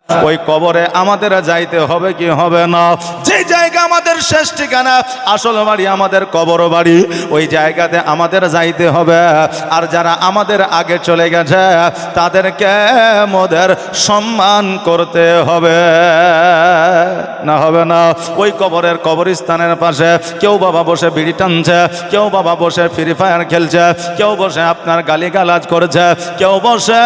ওই কবরে আমাদের যাইতে হবে কি হবে না? যে জায়গা আমাদের শেষ ঠিকানা, আসল বাড়ি আমাদের কবর বাড়ি, ওই জায়গাতে আমাদের যাইতে হবে। আর যারা আমাদের আগে চলে গেছে তাদেরকে মোদের সম্মান করতে হবে, না হবে না? ওই কবরের কবরস্থানের পাশে কেউ বাবা বসে বিড়ি টানছে, কেউ বাবা বসে ফ্রি ফায়ার খেলছে, কেউ বসে আপনার গালিগালাজ করছে, কেউ বসে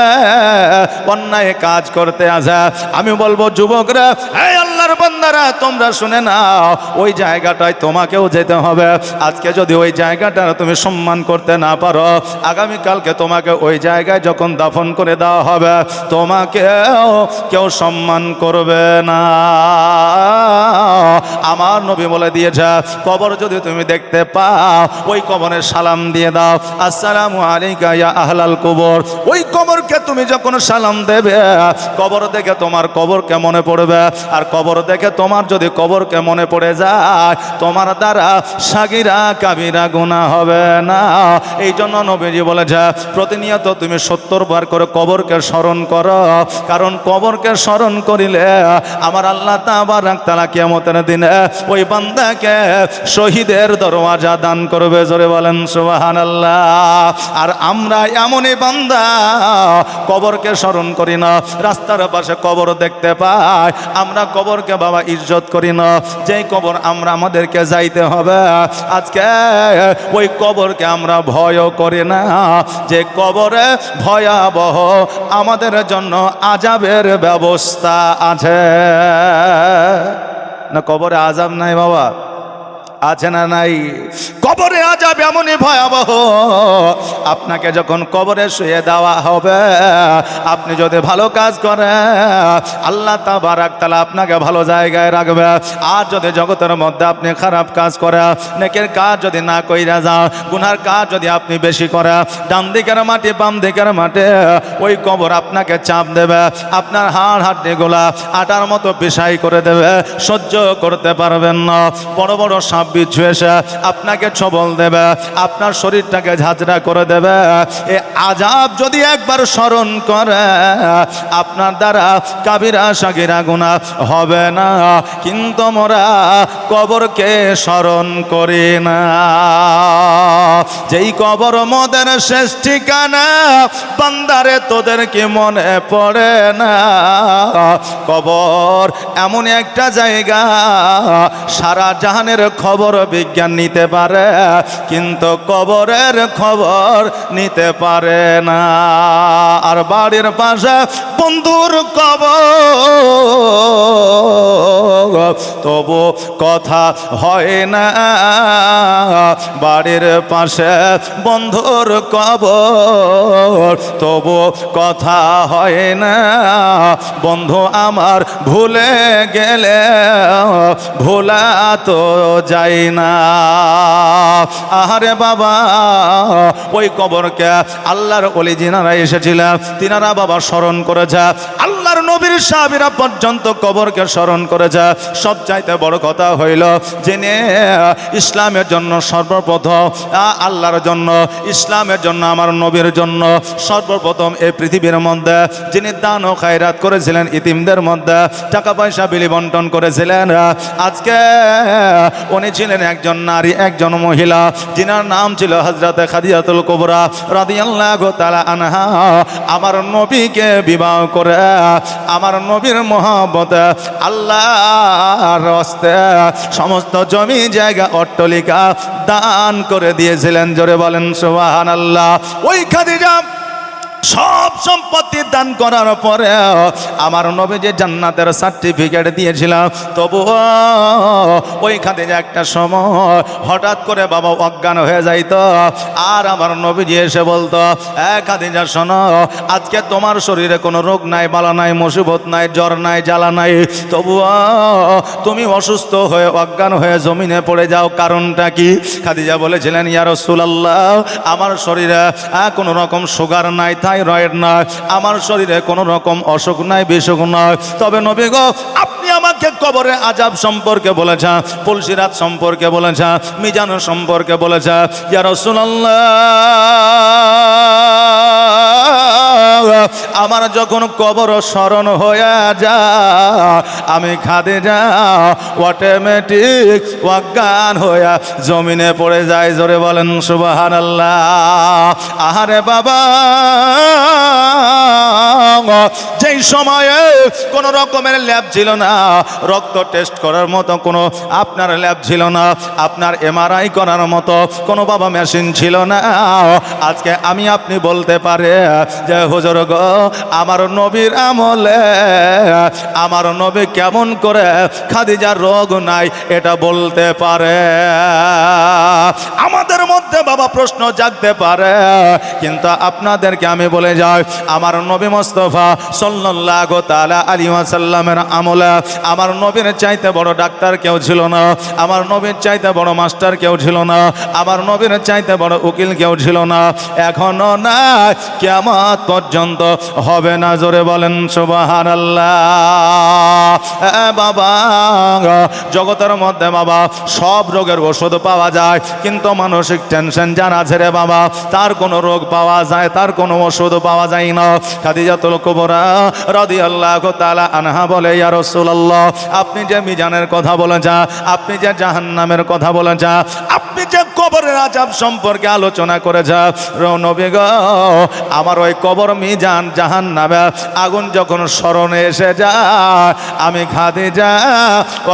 অন্যায় কাজ করতে আসে। আমি বলবো যুবকরা, এই আল্লাহর বান্দারা, তোমরা শুনে নাও, ওই জায়গাটায় তোমাকেও যেতে হবে। আজকে যদি ওই জায়গাটা তুমি সম্মান করতে না পারো, আগামীকালকে তোমাকে ওই জায়গায় যখন দাফন করে দেওয়া হবে, তোমাকেও কেউ সম্মান করবে না। আমার নবী বলে দিয়েছে, কবর যদি তুমি দেখতে পাও, ওই কবরে সালাম দিয়ে দাও, আসসালামু আলাইকা ইয়া আহলাল কবর। ওই কবরকে তুমি যখন সালাম দেবে, কবর দেখে তোমার কবরকে মনে পড়বে। আর কবর দেখে তোমার যদি কবরকে মনে পড়ে যায়, তোমার দ্বারা সাগিরা কাবিরা গুনাহ হবে না। এই জন্য নবীজি বলেছে, প্রতিনিয়ত তুমি 70 বার করে কবরকে স্মরণ করো, কারণ কবরকে স্মরণ করিলে আমার আল্লাহ তাবারক তাআলা কিয়ামতের দিনে ওই বান্দাকে শহীদের দরওয়াজা দান করবে। জোরে বলেন সুবহানাল্লাহ। আর আমরা এমনই বান্দা, কবরকে স্মরণ করি না, রাস্তার পাশে কবর দেখতে পাই, আমরা কবরকে বাবা ইজ্জত করি না। যেই কবর আমাদেরকে যাইতে হবে, আজকে ওই কবরকে আমরা ভয়ও করি না, যে কবরে ভয়াবহ আমাদের জন্য আযাবের ব্যবস্থা আছে। না কবরে আযাব নাই বাবা? আছে না নাই? কবরে আযাব এমনই ভয়াবহ, আপনাকে যখন কবরে শুয়ে দেওয়া হবে, আপনি যদি ভালো কাজ করেন, আল্লাহ তাবারক তাআলা আপনাকে ভালো জায়গায় রাখবে। আর যদি জগতের মধ্যে আপনি খারাপ কাজ করেন, নেকের কাজ যদি না কইরা যান, গুনার কাজ যদি আপনি বেশি করেন, ডান দিকের মাটি বাম দিকের মাটি ওই কবর আপনাকে চাপ দেবে, আপনার হাড় হাড্ডিগুলা আটার মতো পিসাই করে দেবে, সহ্য করতে পারবেন না। বড় বড় সাপ বিচ্ছু এসে আপনাকে ছবল দেবে, আপনার শরীরটাকে ঝাঁঝরা করে দেবে। এ আযাব যদি একবার স্মরণ করে, আপনার দ্বারা কাবিরা সাগিরা গুনাহ হবে না, কিন্তু মোরা কবরকে স্মরণ করি না। যেই কবর মোদের শেষ ঠিকানা, বান্দারে তোদের কি মনে পড়ে না? কবর এমন একটা জায়গা, সারা জাহানের খবর বিজ্ঞান নিতে পারে, কিন্তু কবরের খবর নিতে পারে না। আর বাড়ির পাশে বন্ধুর কবর, তবু কথা হয় না। বাড়ির পাশে বন্ধুর কবর, তবু কথা হয় না। বন্ধু আমার ভুলে গেলে ভোলা তো যায় না। আহারে বাবা, ওই কবরকে আল্লাহর ওলি যিনারা এসেছিলেন, তিনারা বাবা স্মরণ করেছে, আল্লাহর নবীর সাহাবীরা পর্যন্ত কবরকে স্মরণ করেছে। সবচাইতে বড় কথা হইল, যিনি ইসলামের জন্য সর্বপ্রথম, আল্লাহর জন্য, ইসলামের জন্য, আমার নবীর জন্য সর্বপ্রথম এই পৃথিবীর মধ্যে যিনি দান ও খায়রাত করেছিলেন, ইতিমদের মধ্যে টাকা পয়সা বিলি বন্টন করেছিলেন, আজকে উনি ছিলেন একজন নারী, একজন মহিলা, যিনার নাম ছিল হযরতে খাদিজাতুল কুবরা রাদিয়াল্লাহু তাআলা আনহা। আমার নবীকে বিবাহ করে, আমার নবীর মহব্বতে আল্লাহর রাস্তে সমস্ত জমি জায়গা অট্টালিকা দান করে দিয়েছিলেন। জোরে বলেন সুবহানাল্লাহ। ওই খাদিজা সব সম্পত্তি দান করার পরে আমার নবী যে জান্নাতের সার্টিফিকেট দিয়েছিলাম, তবুও ওই খাদিজা একটা সময় হঠাৎ করে বাবা অজ্ঞান হয়ে যাইত। আর আমার নবীজি এসে বলতো, খাদিজা শোনো, আজকে তোমার শরীরে কোনো রোগ নাই, বালা নাই, মুসিবত নাই, জ্বর নাই, জ্বালা নাই, তবুও তুমি অসুস্থ হয়ে অজ্ঞান হয়ে জমিনে পড়ে যাও, কারণটা কি? খাদিজা বলেছিলেন, ইয়া রাসূলুল্লাহ, আমার শরীরে কোনো রকম সুগার নাই, থাইরয়েড নয়, আমার শরীরে কোনো রকম অসুখ নাই, বিসুখ নয়। তবে নবী গো, আপনি আমাকে কবরে আযাব সম্পর্কে বলেছেন, পুলসিরাত সম্পর্কে বলেছেন, মিজান সম্পর্কে বলেছেন। ইয়া রাসূলুল্লাহ, আমার যখন কবর স্মরণ হয়ে যায় আমি খাদিজা অটোমেটিক অজ্ঞান হয়ে জমিনে পড়ে যায়। জোরে বলেন সুবহানাল্লাহ। আহারে বাবা, যেই সময়ে কোনো রকমের ল্যাব ছিল না, রক্ত টেস্ট করার মতো কোনো আপনার ল্যাব ছিল না, আপনার এমআরআই করার মতো কোনো বাবা মেশিন ছিল না, আজকে আমি আপনি বলতে পারে যে হুজুর গো আমার নবীর আমলে আমার নবী কেমন করে খাদিজার রোগ নাই এটা বলতে পারে। আমাদের মধ্যে বাবা প্রশ্ন জাগতে পারে, কিন্তু আপনাদেরকে আমি বলে যাই আমার নবী মুস্তাফা সাল্লাল্লাহু তাআলা আলাইহি ওয়াসাল্লামের আমলে আমার নবীর চাইতে বড় ডাক্তার কেউ ছিল না, আমার নবীর চাইতে বড় মাস্টার কেউ ছিল না, আমার নবীর চাইতে বড় উকিল কেউ ছিল না, এখনো না, কিয়ামত পর্যন্ত হবে না। জোরে বলেন সুবহানাল্লাহ। বাবা, জগতের মধ্যে বাবা সব রোগের ওষুধ পাওয়া যায়, কিন্তু মানসিক টেনশন যার আছে রে বাবা তার কোনো রোগ পাওয়া যায়, তার কোনো ওষুধ পাওয়া যায় না। খাদিজাতুল কুবরা রাদিয়াল্লাহু তাআলা আনহা বলে, ইয়া রাসূলুল্লাহ, আপনি যে মিজানের কথা বলেছেন, আপনি যে জাহান্নামের কথা বলেছেন, আপনি যে কবরের আযাব সম্পর্কে আলোচনা করেছেন, নবী গো আমার ওই কবর, মিজান, জাহান্নামে আগুন যখন স্মরণে এসে যায় আমি খাদিজা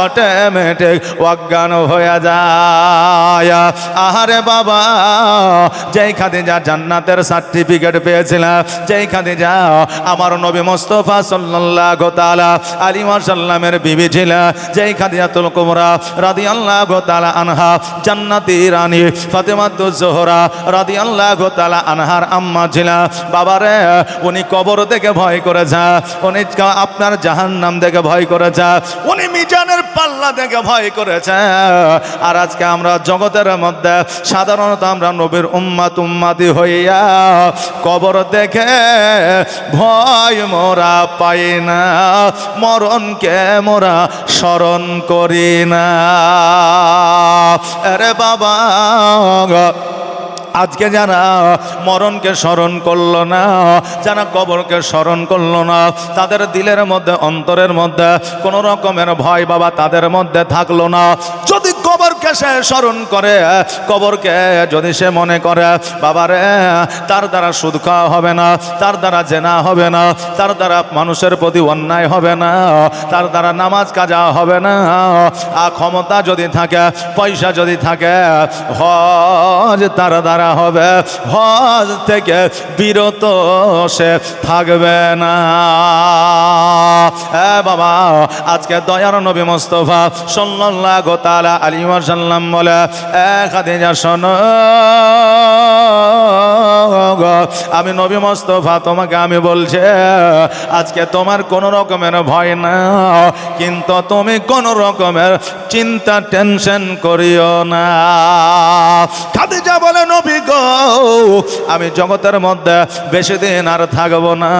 অটোমেটিক অজ্ঞান হয়ে যায়। আহারে বাবা, যেই খাদিজা জান্নাতের সার্টিফিকেট পেয়েছিলাম, যেই খাদিজা আমার নবী মুস্তাফা সাল্লাল্লাহু তাআলা আলাইহি ওয়াসাল্লামের বিবি ছিল, যেই খাদিজাতুল কুবরা রাদিয়াল্লাহু তাআলা আনহা জান্নাতি রানী ফাতেমাতুজ জোহরা রাদিয়াল্লাহু তাআলা আনহার আম্মা ছিল। বাবারে, উনি কবর দেখে ভয় করেছে, উনি আপনার জাহান্নাম দেখে ভয় করেছে, উনি মিজানের পাল্লা দেখে ভয় করেছে। আর আজকে আমরা জগতের মধ্যে সাধারণত আমরা নবীর উম্মাতি হইয়া কবর দেখে ভয় মোরা পাই না, মরণকে মোরা স্মরণ করি না। আরে বাবা, আজকে যারা মরণকে স্মরণ করলো না, যারা কবরকে স্মরণ করলো না, তাদের দিলের মধ্যে, অন্তরের মধ্যে কোনো রকমের ভয় বাবা তাদের মধ্যে থাকলো না। যদি কবরকে সে স্মরণ করে, কবরকে যদি সে মনে করে বাবারে তার দ্বারা সুদ খাওয়া হবে না, তার দ্বারা জেনা হবে না, তার দ্বারা মানুষের প্রতি অন্যায় হবে না, তার দ্বারা নামাজ কাজা হবে না, আর ক্ষমতা যদি থাকে, পয়সা যদি থাকে, হজ তার দ্বারা হবে, হজ থেকে বিরত সে থাকবে না। বাবা, আজকে দয়ার নবী মুস্তাফা সাল্লাল্লাহু তাআলা আলাইহি ওয়াসাল্লাম বলে, খাদিজা শোনো, আমি নবী মুস্তাফা তোমাকে আমি বলছি, আজকে তোমার কোনো রকমের ভয় না, কিন্তু তুমি কোনো রকমের চিন্তা টেনশন করিও না। খাদিজা বলে, নবী গো আমি জগতের মধ্যে বেশি দিন আর থাকবো না,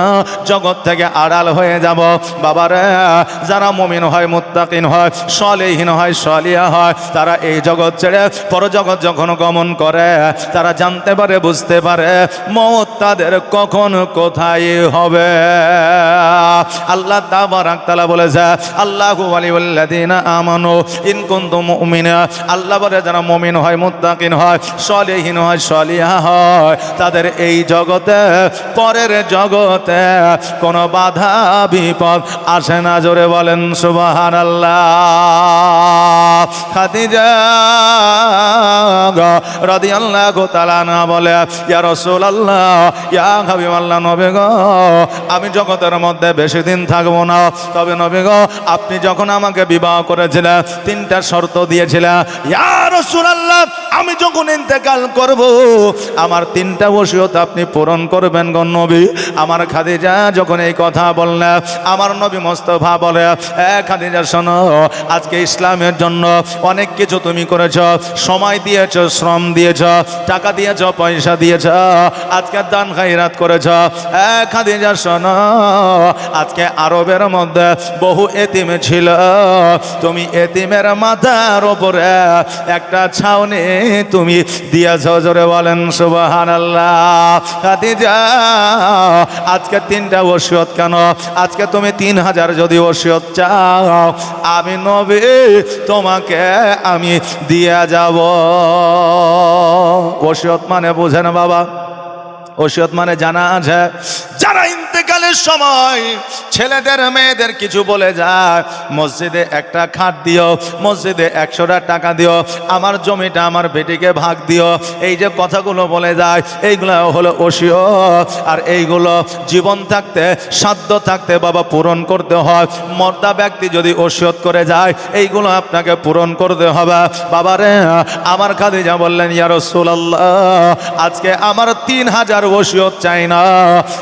জগৎ থেকে আড়াল হয়ে যাব। বাবারে, যারা মুমিন হয়, মুত্তাকিন হয়, সালেহীন হয়, সালিহা হয়, তারা এই জগৎ ছেড়ে পরজগৎ যখন গমন করে তারা জানতে পারে, বুঝতে পারে মওত তাদের কখন কোথায় হবে। আল্লাহ তাবারাক তাআলা বলেছে, আল্লাহু ওয়ালিউল্লাযিনা আমানু ইন কুনতুম মুমিনা, আল্লাহ বলে যারা মুমিন হয়, মুত্তাকিন হয়, সালেহীন হয়, সালিহা হয়, তাদের এই জগতে পরের জগতে কোনো বাধা বিপদ আসে না। জোরে বলেন সুবহানাল্লাহ। খাদিজা রাদিয়াল্লাহু তাআলা আনহা বলে, ইয়া রাসূলুল্লাহ, ইয়া হাবিবাল্লাহ, নবী গো আমি জগতের মধ্যে বেশি দিন থাকবো না, তবে নবী গো আপনি যখন আমাকে বিবাহ করেছিলেন তিনটা শর্ত দিয়েছিলেন, ইয়া রাসূলুল্লাহ আমি যখন ইন্তেকাল করব আমার তিনটা ওসিয়ত আপনি পূরণ করবেন গো নবী। আমার খাদিজা যখন এই কথা বললেন, আমার নবী মুস্তাফা বলে, খাদিজা শোনো, আজকে ইসলামের জন্য অনেক কিছু তুমি করেছ, সময় দিয়েছ, শ্রম দিয়েছ, টাকা দিয়েছ, পয়সা দিয়েছ, আজকে দান খায়রাত করেছ। খাদিজা শোনো, আজকে আরবের মধ্যে বহু এতিম ছিল, তুমি এতিমের মাথার উপরে একটা একটা ছাউনি তুমি দিয়েছ। জোরে বলেন সুবহানাল্লাহ। খাদিজা আজকে 3টা ওসিয়ত কেন? আজকে তুমি 3000 যদি ওসিয়ত চাও আমি নবী তোমাকে আমি দিয়ে যাব। ওসিয়ত মানে বুঝেন বাবা, ওসিয়ত মানে জানা আছে যারা ইন্তেকালের সময় ছেলেদের মেয়েদের কিছু বলে যায়, মসজিদে একটা খাট দিও, মসজিদে 100টা টাকা দিও, আমার জমিটা আমার বেটিকে ভাগ দিও, এই যে কথাগুলো বলে যায় এইগুলো হলো ওসিয়ত। আর এইগুলো জীবন থাকতে সাধ্য থাকতে বাবা পূরণ করতে হয়। মর্দা ব্যক্তি যদি ওসিয়ত করে যায় এইগুলো আপনাকে পূরণ করতে হবে। বাবারে আমার খাদিজা বললেন ইয়া রাসূলুল্লাহ আজকে আমার 3000 ওসিয়ত চাই না,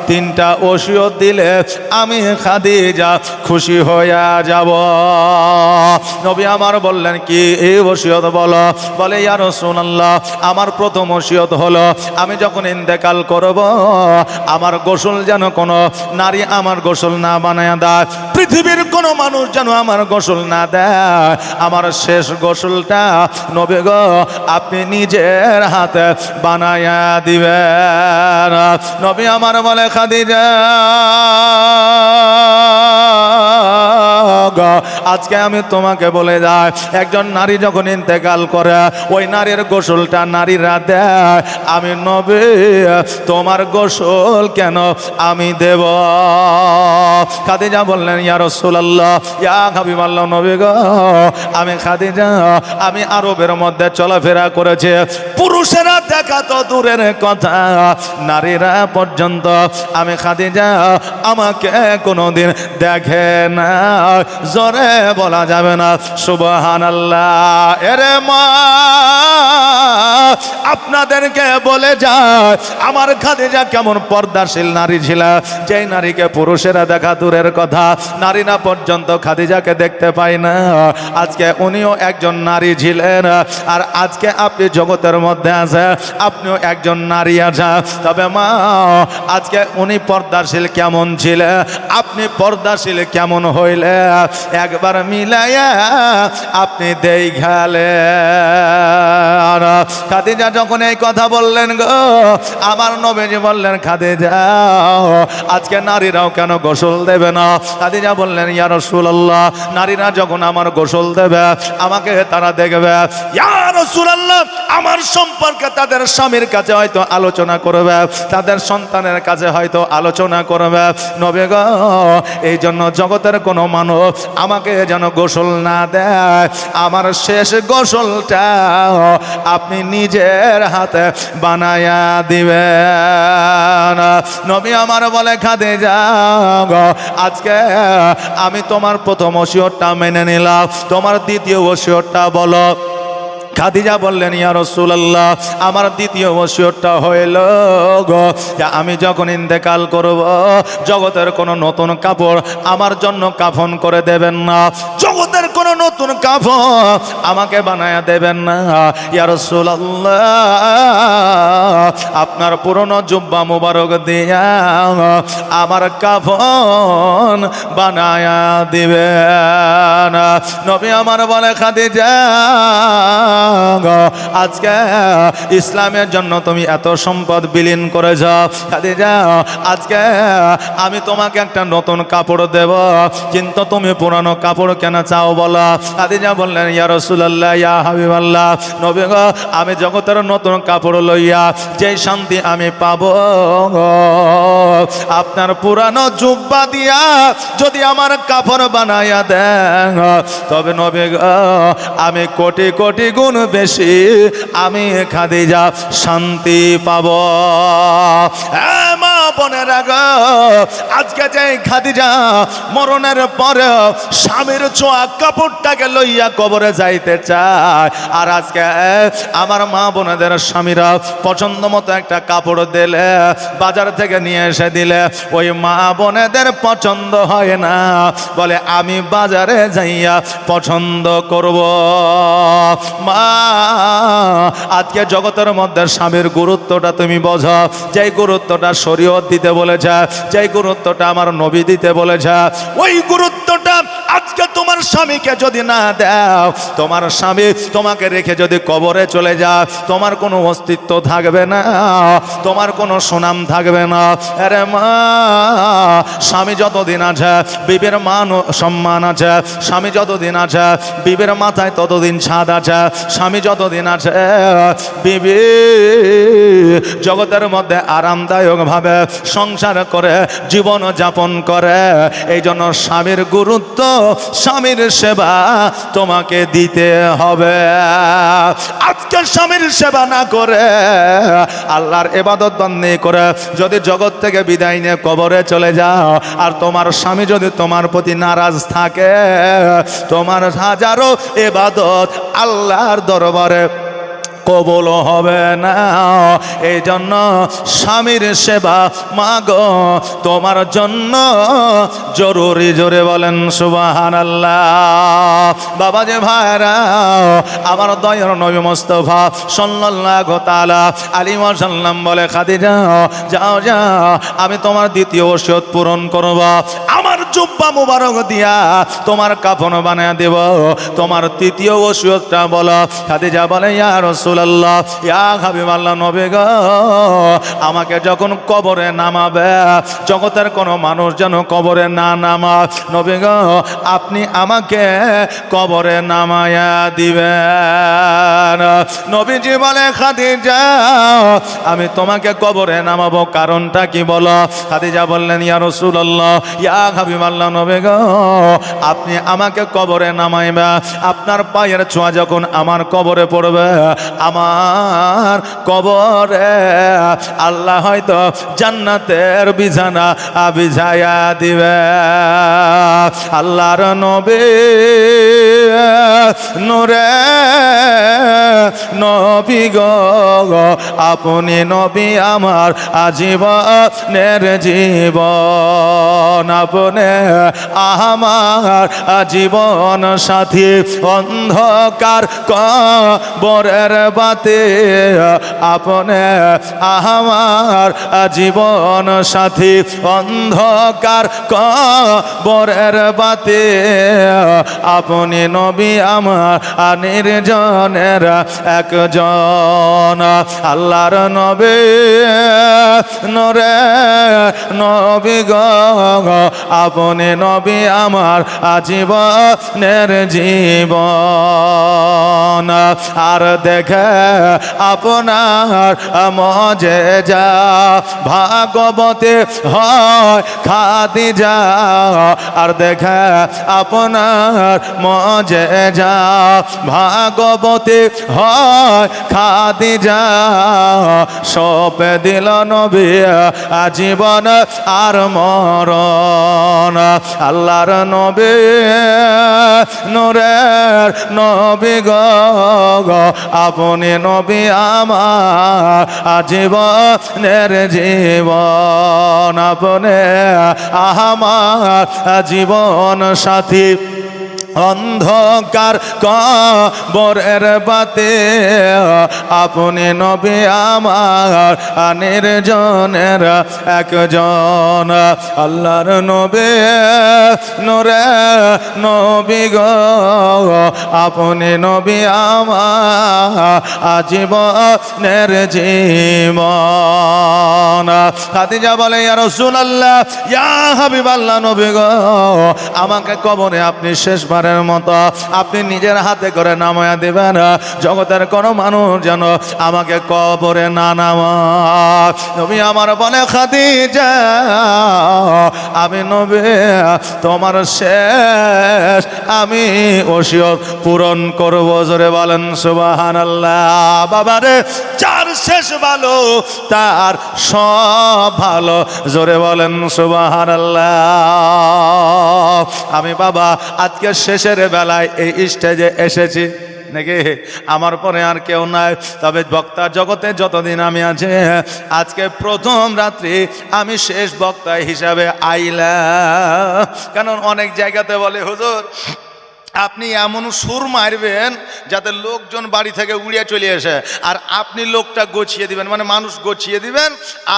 3টা ওসিয়ত দিলে আমি খাদিজা খুশি হয়ে যাব। নবী আমার বললেন কি এই ওসিয়ত বলো? বলে ইয়া রাসূলুল্লাহ আমার প্রথম ওসিয়ত হলো আমি যখন ইন্তেকাল করব আমার গোসল যেন কোনো নারী আমার গোসল না বানায় দেয়, পৃথিবীর কোনো মানুষ যেন আমার গোসল না দেয়। আমার শেষ গোসলটা নবী গো আপনি নিজের হাতে বানায়া দিবেন। নবী আমার বলে খাদিজা আজকে আমি তোমাকে বলে যাই একজন নারী যখন ইন্তেকাল করে ওই নারীর গোসলটা নারীরা দেয়, আমি নবী তোমার গোসল কেন আমি দেব? খাদিজা বললেন ইয়া রাসূলুল্লাহ ইয়া হাবিবাল্লাহ নবী গো আমি খাদিজা আমি আরবের মধ্যে চলাফেরা করেছি, পুরুষেরা দেখা তো দূরের কথা নারীরা পর্যন্ত আমি খাদিজা আমাকে কোনোদিন দেখে না। জোরে বলা যাবে না সুবহানাল্লাহ। এরে মা আপনাদেরকে বলে যায় আমার খাদিজা কেমন পর্দাশীল নারী ছিল, যেই নারীকে পুরুষেরা দেখা দূরের কথা নারীরা পর্যন্ত খাদিজাকে দেখতে পায় না। আজকে উনিও একজন নারী ছিলেন, আর আজকে আপনি জগতের মধ্যে আছে আপনিও একজন নারী আছে। তবে মা আজকে উনি পর্দাশীল কেমন ছিলেন, আপনি পর্দাশীল কেমন হইলে একবার মিলাইয়া আপনি দেখালেন। খাদিজা যখন এই কথা বললেন গো আমার নবীজি বললেন খাদিজা আজকে নারীরাও কেন গোসল দেবে না? খাদিজা বললেন ইয়া রাসূলুল্লাহ নারীরা যখন আমার গোসল দেবে আমাকে তারা দেখবে, ইয়া রাসূলুল্লাহ আমার সম্পর্কে তাদের স্বামীর কাছে হয়তো আলোচনা করবে, তাদের সন্তানের কাছে হয়তো আলোচনা করবে। নবী গো এই জন্য জগতের কোনো মানুষ আমাকে যেন গোসল না দেয়, আমার শেষ গোসলটা আপনি নিজের হাতে বানায়া দিবেন। নবী আমার বলে খাদিজা আজকে আমি তোমার প্রথম ওসিয়তটা মেনে নিলাম, তোমার দ্বিতীয় ওসিয়তটা বলো। খাদিজা বললেন ইয়া রাসূলুল্লাহ আমার দ্বিতীয় ওসিয়তটা হইল গো যে আমি যখন ইন্তেকাল করব জগতের কোনো নতুন কাপড় আমার জন্য কাফন করে দেবেন না, জগতের কোনো নতুন কাফন আমাকে বানায়া দেবেন না। ইয়া রাসূলুল্লাহ আপনার পুরনো জুব্বা মুবারক দিয়া আমার কাফন বানায়া দিবেন। নবী আমার বলে খাদিজা আজকে ইসলামের জন্য তুমি এত সম্পদ বিলীন করেছ, খাদিজা আজকে আমি তোমাকে একটা নতুন কাপড় দেব, কিন্তু তুমি পুরানো কাপড় কেন চাও বলো? খাদিজা বললেন ইয়া রাসূলুল্লাহ ইয়া হাবিবাল্লাহ নবী গো আমি জগতের নতুন কাপড় লইয়া যেই শান্তি আমি পাবো আপনার পুরানো জুব্বা দিয়া যদি আমার কাপড় বানাইয়া দেন তবে নবী গো আমি কোটি কোটি গুণ বেশি আমি খাদিজা শান্তি পাব। মা বোনেরা গো আজকে যে খাদিজা মরণের পরে স্বামীর ছোঁয়া কাপড়টাকে লইয়া কবরে যাইতে চায়, আর আজকে আমার মা বোনেদের স্বামীরা পছন্দ মতো একটা কাপড় দিলে বাজার থেকে নিয়ে এসে দিলে ওই মা বোনেদের পছন্দ হয় না, বলে আমি বাজারে যাইয়া পছন্দ করব। মা আজকে জগতের মধ্যে স্বামীর গুরুত্বটা তুমি বোঝো, যেই গুরুত্বটা শরীয়ত দিতে বলেছে, যেই গুরুত্বটা আমার নবী দিতে বলেছে, ওই গুরুত্বটা আজকে তোমার স্বামীকে যদি না দাও, তোমার স্বামী তোমাকে রেখে যদি কবরে চলে যায়, তোমার কোনো অস্তিত্ব থাকবে না, তোমার কোনো সুনাম থাকবে না। আরে মা, স্বামী যতদিন আছে বিবির মান সম্মান আছে, স্বামী যতদিন আছে বিবির মাথায় ততদিন ছাদ আছে, স্বামী যতদিন আছে বিবি জগতের মধ্যে আরামদায়ক ভাবে সংসার করে জীবন যাপন করে। এই জন্য স্বামীর গুরুত্ব, স্বামীর সেবা তোমাকে দিতে হবে। আজকে স্বামীর সেবা না করে, আল্লাহর ইবাদত বন্দেগি করে যদি জগৎ থেকে বিদায় নিয়ে কবরে চলে যাও, আর তোমার স্বামী যদি তোমার প্রতি নারাজ থাকে, তোমার হাজারো ইবাদত আল্লাহর দরবারে কবুল হবে না। এই জন্য স্বামীর সেবা মাগো তোমার জন্য জরুরি। জোরে বলেন সুবহানাল্লাহ। বাবা যে ভাইরা, আমার দয়ার নবী মুস্তাফা সাল্লাল্লাহু তাআলা আলাইহি ওয়াসাল্লাম বলে, খাদিজা যাও যাও, আমি তোমার দ্বিতীয় ওসিয়ত পূরণ করব। আমার জুব্বা মুবারক দিয়া তোমার কাফন বানিয়ে দেব। তোমার তৃতীয় ওসিয়তটা বলো। খাদিজা বলে, ইয়া রাসূলুল্লাহ, ইয়া হাবিবাল্লাহ, নবী গো, আমাকে যখন কবরে নামাবে, জগতের কোনো মানুষ যেন কবরে না নামায়, নবী গো আপনি আমাকে কবরে নামায়া দিবেন। নবীজি বলে, খাদিজা আমি তোমাকে কবরে নামাবো, কারণটা কি বলো? খাদিজা বললেন, ইয়া রাসূলুল্লাহ, ইয়া হাবিবাল্লাহ, নবী গো আপনি আমাকে কবরে নামাইবা, আপনার পায়ের ছোঁয়া যখন আমার কবরে পড়বে, আমার কবরে আল্লাহ হয়তো জান্নাতের বিছানা বিছায়া দিবে। আল্লাহর নবী নূরে নবী গো, আপনি নবী আমার আজীবনের জীবন, আপনি আমার জীবন সাথী, অন্ধকার কবরের বাতি, আপনি আমার জীবন সাথী, অন্ধকার কবরের বাতি, আপনি নবী আমার নির্জনের একজন। আল্লাহর নবী নূরে নবী গো, আপনি নবী আমার জীবনের জীবন। আর দেখে আপনার মজেজা ভাগবতে হয় খাদিজা, আর দেখে আপনার মজেজা ভাগবতে হয় খাদিজা। সপে দিল নবী জীবন আর মরণ। আল্লাহর নবী নূরের নবী গো, আপনি নবী আমার জীবনের জীবন, আপনি আমার জীবন সাথী, অন্ধকার কবরের বাতি, আপনি নবী আমার নির্জনের একজন। আল্লাহর নবী নূরে নবী গো, আপনি নবী আমার জীবনের জীবন। খাদিজা বলে, ইয়া রাসূলুল্লাহ, ইয়া হাবিবাল্লাহ, নবী গো আমাকে কবরে আপনি শেষবার মতো আপনি নিজের হাতে করে নামায়া দিবেন, জগতের কোনো মানুষ যেন আমাকে কবরে না নামায়। নবী আমার বলে, খাদিজা আমি নবী তোমার শেষ আমি ওসিয়ত পূরণ করব। জোরে বলেন সুবহানাল্লাহ। বাবারে, যার শেষ ভালো তার সব ভালো। জোরে বলেন সুবহানাল্লাহ। আমি বাবা আজকে শেষের বেলায় এই স্টেজে এসেছি, নাকি আমার পরে আর কেউ নাই, তবে বক্তা জগতে যতদিন আমি আছি, আজকে প্রথম রাত্রি আমি শেষ বক্তা হিসাবে আইলাম। কারণ অনেক জায়গাতে বলে, হুজুর আপনি এমন সুর মারবেন যাতে লোকজন বাড়ি থেকে উড়িয়ে চলে আসে, আর আপনি লোকটা গোছিয়ে দিবেন, মানে মানুষ গোছিয়ে দিবেন,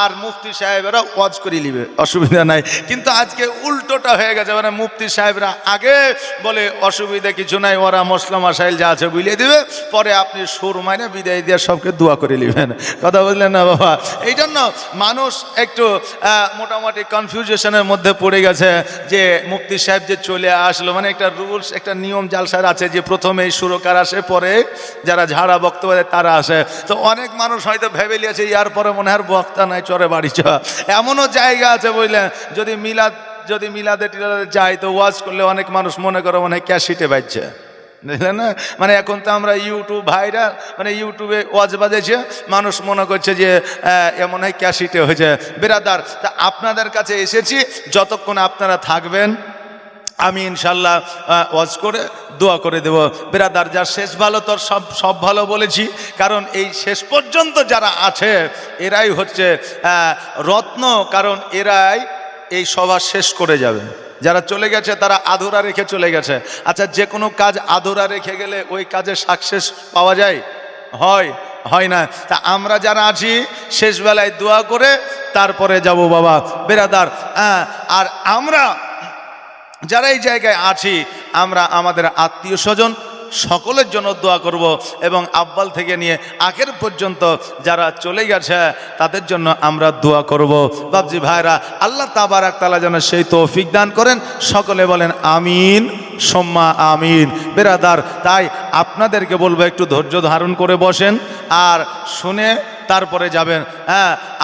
আর মুফতি সাহেবেরা ওয়াজ করে নিবে, অসুবিধা নাই। কিন্তু আজকে উল্টোটা হয়ে গেছে, মানে মুফতি সাহেবরা আগে বলে অসুবিধা কিছু নাই, ওরা মশলা মাসাইল যা আছে বুঝিয়ে দিবে, পরে আপনি সুর মাইনে বিদায় দিয়ে সবকে দোয়া করে নেবেন। কথা বুঝলেন না বাবা? এই জন্য মানুষ একটু মোটামুটি কনফিউশনের মধ্যে পড়ে গেছে যে মুফতি সাহেব যে চলে আসলো, মানে একটা রুলস, একটা নিয়ম জালসার আছে যে প্রথমে সুরকার আসে, পরে যারা ঝাড়া বক্তব্য দেয় তারা আসে। তো অনেক মানুষ হয়তো ভেবে লিয়েছে ইয়ার পরে মনে হয় বক্তা নাই, চরে বাড়ি চ। এমনও জায়গা আছে বুঝলেন, যদি মিলাদে টিলাদে যায় তো ওয়াজ করলে অনেক মানুষ মনে করে মনে হয় ক্যাসেটে বাজছে, বুঝলেন না? মানে এখন তো আমরা ইউটিউব ভাইরাল, মানে ইউটিউবে ওয়াজ বাজেছে, মানুষ মনে করছে যে এমন হয় ক্যাসেটে হয়েছে। বেরাদার, তা আপনাদের কাছে এসেছি, যতক্ষণ আপনারা থাকবেন আমি ইনশাল্লাহ ওয়াজ করে দোয়া করে দেব। বেরাদার, যার শেষ ভালো তোর সব ভালো বলেছি, কারণ এই শেষ পর্যন্ত যারা আছে এরাই হচ্ছে রত্ন, কারণ এরাই এই সভা শেষ করে যাবে। যারা চলে গেছে তারা আধুরা রেখে চলে গেছে। আচ্ছা, যে কোনো কাজ আধুরা রেখে গেলে ওই কাজে সাকসেস পাওয়া যায়? হয় না। তা আমরা যারা আছি শেষ বেলায় দোয়া করে তারপরে যাব বাবা। বেরাদার, আর আমরা যারা এই জায়গায় আছি, আমরা আমাদের আত্মীয় স্বজন সকলের জন্য দোয়া করব, এবং আব্বাল থেকে নিয়ে আখের পর্যন্ত যারা চলে গেছে তাদের জন্য আমরা দোয়া করব। বাবজি ভাইরা, আল্লাহ তাবারাক তাআলা যেন সেই তৌফিক দান করেন। সকলে বলেন আমিন সুম্মা আমিন। বেরাদার, তাই আপনাদেরকে বলবো একটু ধৈর্য ধারণ করে বসেন আর শুনে তারপরে যাবেন।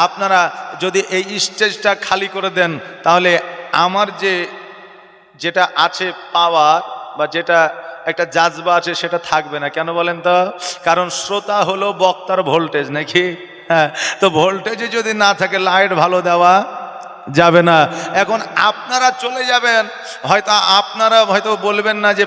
আপনারা যদি এই স্টেজটা খালি করে দেন তাহলে আমার যেটা আছে পাওয়ার বা যেটা একটা জাজবা আছে সেটা থাকবে না। কেন বলেন তো? কারণ শ্রোতা হলো বক্তার ভোল্টেজ, নাকি? তো ভোল্টেজে যদি না থাকে লাইট ভালো দেওয়া যাবে না। এখন আপনারা চলে যাবেন, হয়তো আপনারা হয়তো বলবেন না যে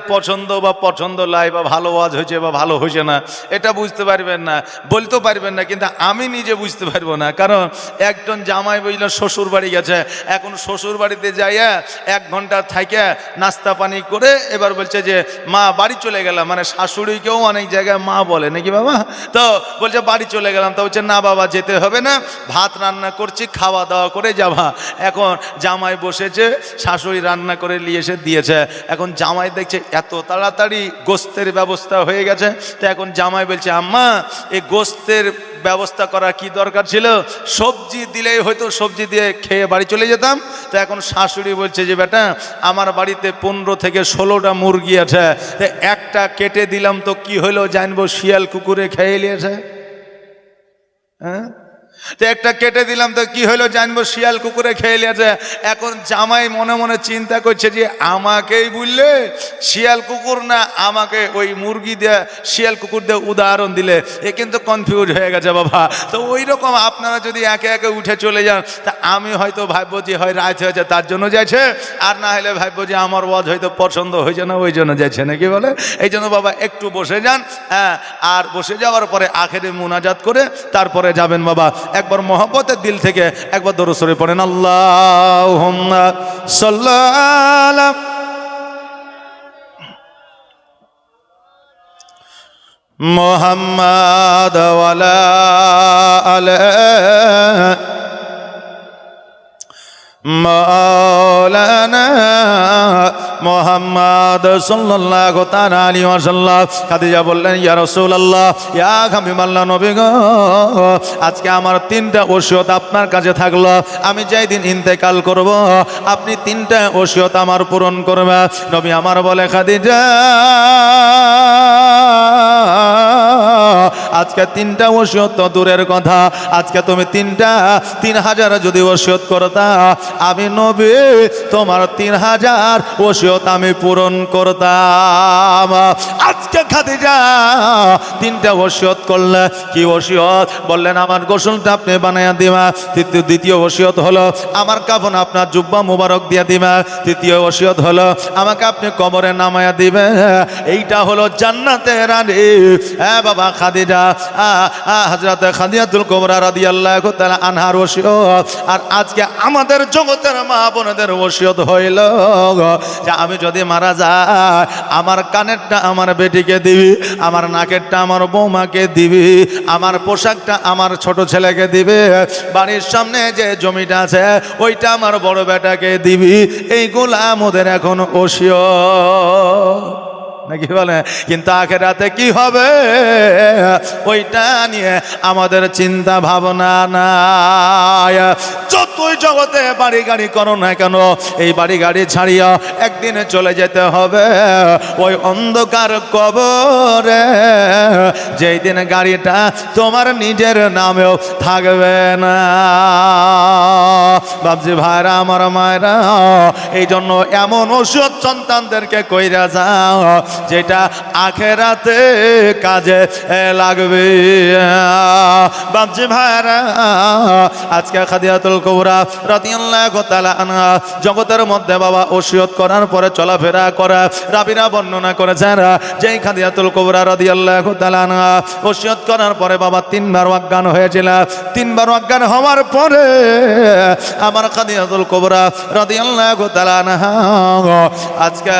পছন্দ লাই বা ভালো ওয়াজ হয়েছে বা ভালো হয়েছে না, এটা বুঝতে পারবেন না, বলতে পারবেন না, কিন্তু আমি নিজে বুঝতে পারবো না। কারণ একজন জামাই বুঝলো শ্বশুর বাড়ি গেছে, এখন শ্বশুর বাড়িতে যাইয়া 1 ঘন্টা থাকে নাস্তা পানি করে এবার বলছে যে মা বাড়ি চলে গেলাম, মানে শাশুড়িকেও অনেক জায়গায় মা বলে, নাকি বাবা? তো বলছে বাড়ি চলে গেলাম, তো বলছে না বাবা যেতে হবে না, ভাত রান্না করছি, খাওয়া দাওয়া করে যাবা। এখন জামাই বসেছে, শাশুড়ি রান্না করে নিয়ে এসে দিয়েছে। এখন জামাই দেখছে এত তাড়াতাড়ি গোস্তের ব্যবস্থা হয়ে গেছে, তো এখন জামাই বলছে আম্মা এই গোস্তের ব্যবস্থা করা কি দরকার ছিল, সবজি দিলেই হয়তো সবজি দিয়ে খেয়ে বাড়ি চলে যেতাম। তো এখন শাশুড়ি বলছে যে বেটা আমার বাড়িতে 15 থেকে 16টা মুরগি আছে, তো একটা কেটে দিলাম তো কি হলো জানবো, শিয়াল কুকুরে খেয়ে নিয়েছে। তো একটা কেটে দিলাম তো কি হলো জানবো, শিয়াল কুকুরে খেয়ে নিয়েছে। এখন জামাই মনে মনে চিন্তা করছে যে আমাকেই বললে শিয়াল কুকুর না আমাকে ওই মুরগি দিয়ে শিয়াল কুকুর দিয়ে উদাহরণ দিলে, এ কিন্তু কনফিউজ হয়ে গেছে বাবা। তো ওই রকম আপনারা যদি একে একে উঠে চলে যান, তা আমি হয়তো ভাববো যে হয় রাত হয়েছে তার জন্য যাচ্ছে, আর না হলে ভাববো যে আমার ওয়াজ হয়তো পছন্দ হয়েছে না ওই জন্য যাচ্ছে, নাকি বলে? এই জন্য বাবা একটু বসে যান, আর বসে যাওয়ার পরে আখেরে মুনাজাত করে তারপরে যাবেন বাবা। একবার মহব্বতের দিল থেকে একবার দরুদ শরীফ পড়েন, আল্লাহুম্মা সাল্লি মুহাম্মাদ ওয়া আলা আলি মাওলানা মুহাম্মদ সাল্লাল্লাহু তাআলা আলাইহি ওয়াসাল্লাম। খাদিজা বললেন ইয়া রাসূলুল্লাহ, ইয়া হাবিবাল্লাহ, নবী গো আজকে আমার 3টা ওসিয়ত আপনার কাছে থাকলো, আমি যেই দিন ইন্তেকাল করব আপনি 3টা ওসিয়ত আমার পূরণ করবে। নবী আমার বলে খাদিজা আজকে 3টা ওসিয়ত তো দূরের কথা, আজকে তুমি 3000 যদি ওসিয়ত করতা আমি নবী তোমার 3000 ওসিয়ত আমি পূরণ করতাম। আজকে খাদিজা 3টা ওসিয়ত করলে। কি ওসিয়ত? বললেন আমার গোসলটা আপনি বানাইয়া দিবা। দ্বিতীয় ওসিয়ত হলো আমার কাফন আপনার জুব্বা মুবারক দিয়া দিবা। তৃতীয় ওসিয়ত হলো আমাকে আপনি কবরে নামাইয়া দিবে। এইটা হলো জান্নাতের রানী। হ্যাঁ বাবা খাদিজা, হযরত খাদিজাতুল কুবরা রাদিয়াল্লাহু তাআলা আনহার ওসিয়ত, আর আজকে আমাদের জগতের মা বোনদের ওসিয়ত হইল যে আমি যদি মারা যাই আমার কানেরটা আমার বেটিকে দিবি, আমার নাকেরটা আমার বৌমাকে দিবি, আমার পোশাকটা আমার ছোট ছেলেকে দিবে, বাড়ির সামনে যে জমিটা আছে ওইটা আমার বড় বেটাকে দিবি। এইগুলা আমাদের এখন ওসিয়ত নাকি বলে, কিন্তু আখিরাতে কি হবে ওইটা নিয়ে আমাদের চিন্তা ভাবনা নাই। যতই জগতে বাড়ি গাড়ি করো না কেন, এই বাড়ি গাড়ি ছাড়িয়া একদিনে চলে যেতে হবে ওই অন্ধকার কবরে, যেই দিন গাড়িটা তোমার নিজের নামেও থাকবে না। বাবজি ভাইরা, আমার মায়েরা, এই জন্য এমন ওষুধ সন্তানদেরকে কইরা যাও যেটা আখেরাতে কাজে লাগবে। বাবজি ভাইরা, আজকে খাদিজাতুল কুবরা রাদিয়াল্লাহু তাআলা আনহা জগতের মধ্যে বাবা ওসিয়ত করার পরে চলাফেরা করা রাবিরা বর্ণনা করেছেন, যেই খাদিজাতুল কুবরা রাদিয়াল্লাহু তাআলা আনহা ওসিয়ত করার পরে বাবা 3 বার অজ্ঞান হয়েছিল। 3 বার অজ্ঞান হওয়ার পরে আমার খাদিজাতুল কুবরা রাদিয়াল্লাহু তাআলা আনহা আজকে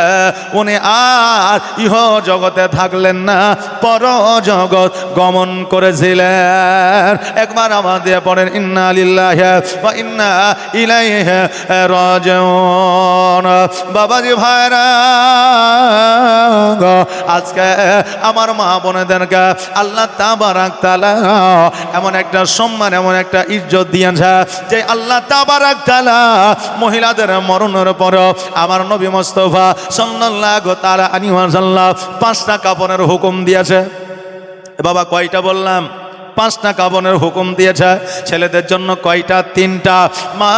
উনি আর ইহ জগতে থাকলেন না, পর জগৎ গমন করেছিলেন। একবার আমাদের পড়েন ইন্না লিল্লাহি ওয়া ইন্না ইলাইহি রাজিউন। বাবাজি ভাইরা, আজকে আমার মা বোনেদেরকে আল্লাহ তাবারাক তাআলা এমন একটা সম্মান, এমন একটা ইজ্জত দিয়েছে যে আল্লাহ তাবারাক তাআলা মহিলাদের মরণের পর আমার নবী মুস্তাফা সাল্লাল্লাহু তাআলা আলাইহি ওয়াসাল্লাম 5টা কাফনের হুকুম দিয়েছে। বাবা কয়টা বললাম? 5টা কাফনের হুকুম দিয়েছে। ছেলেদের জন্য কয়টা? 3টা। মা,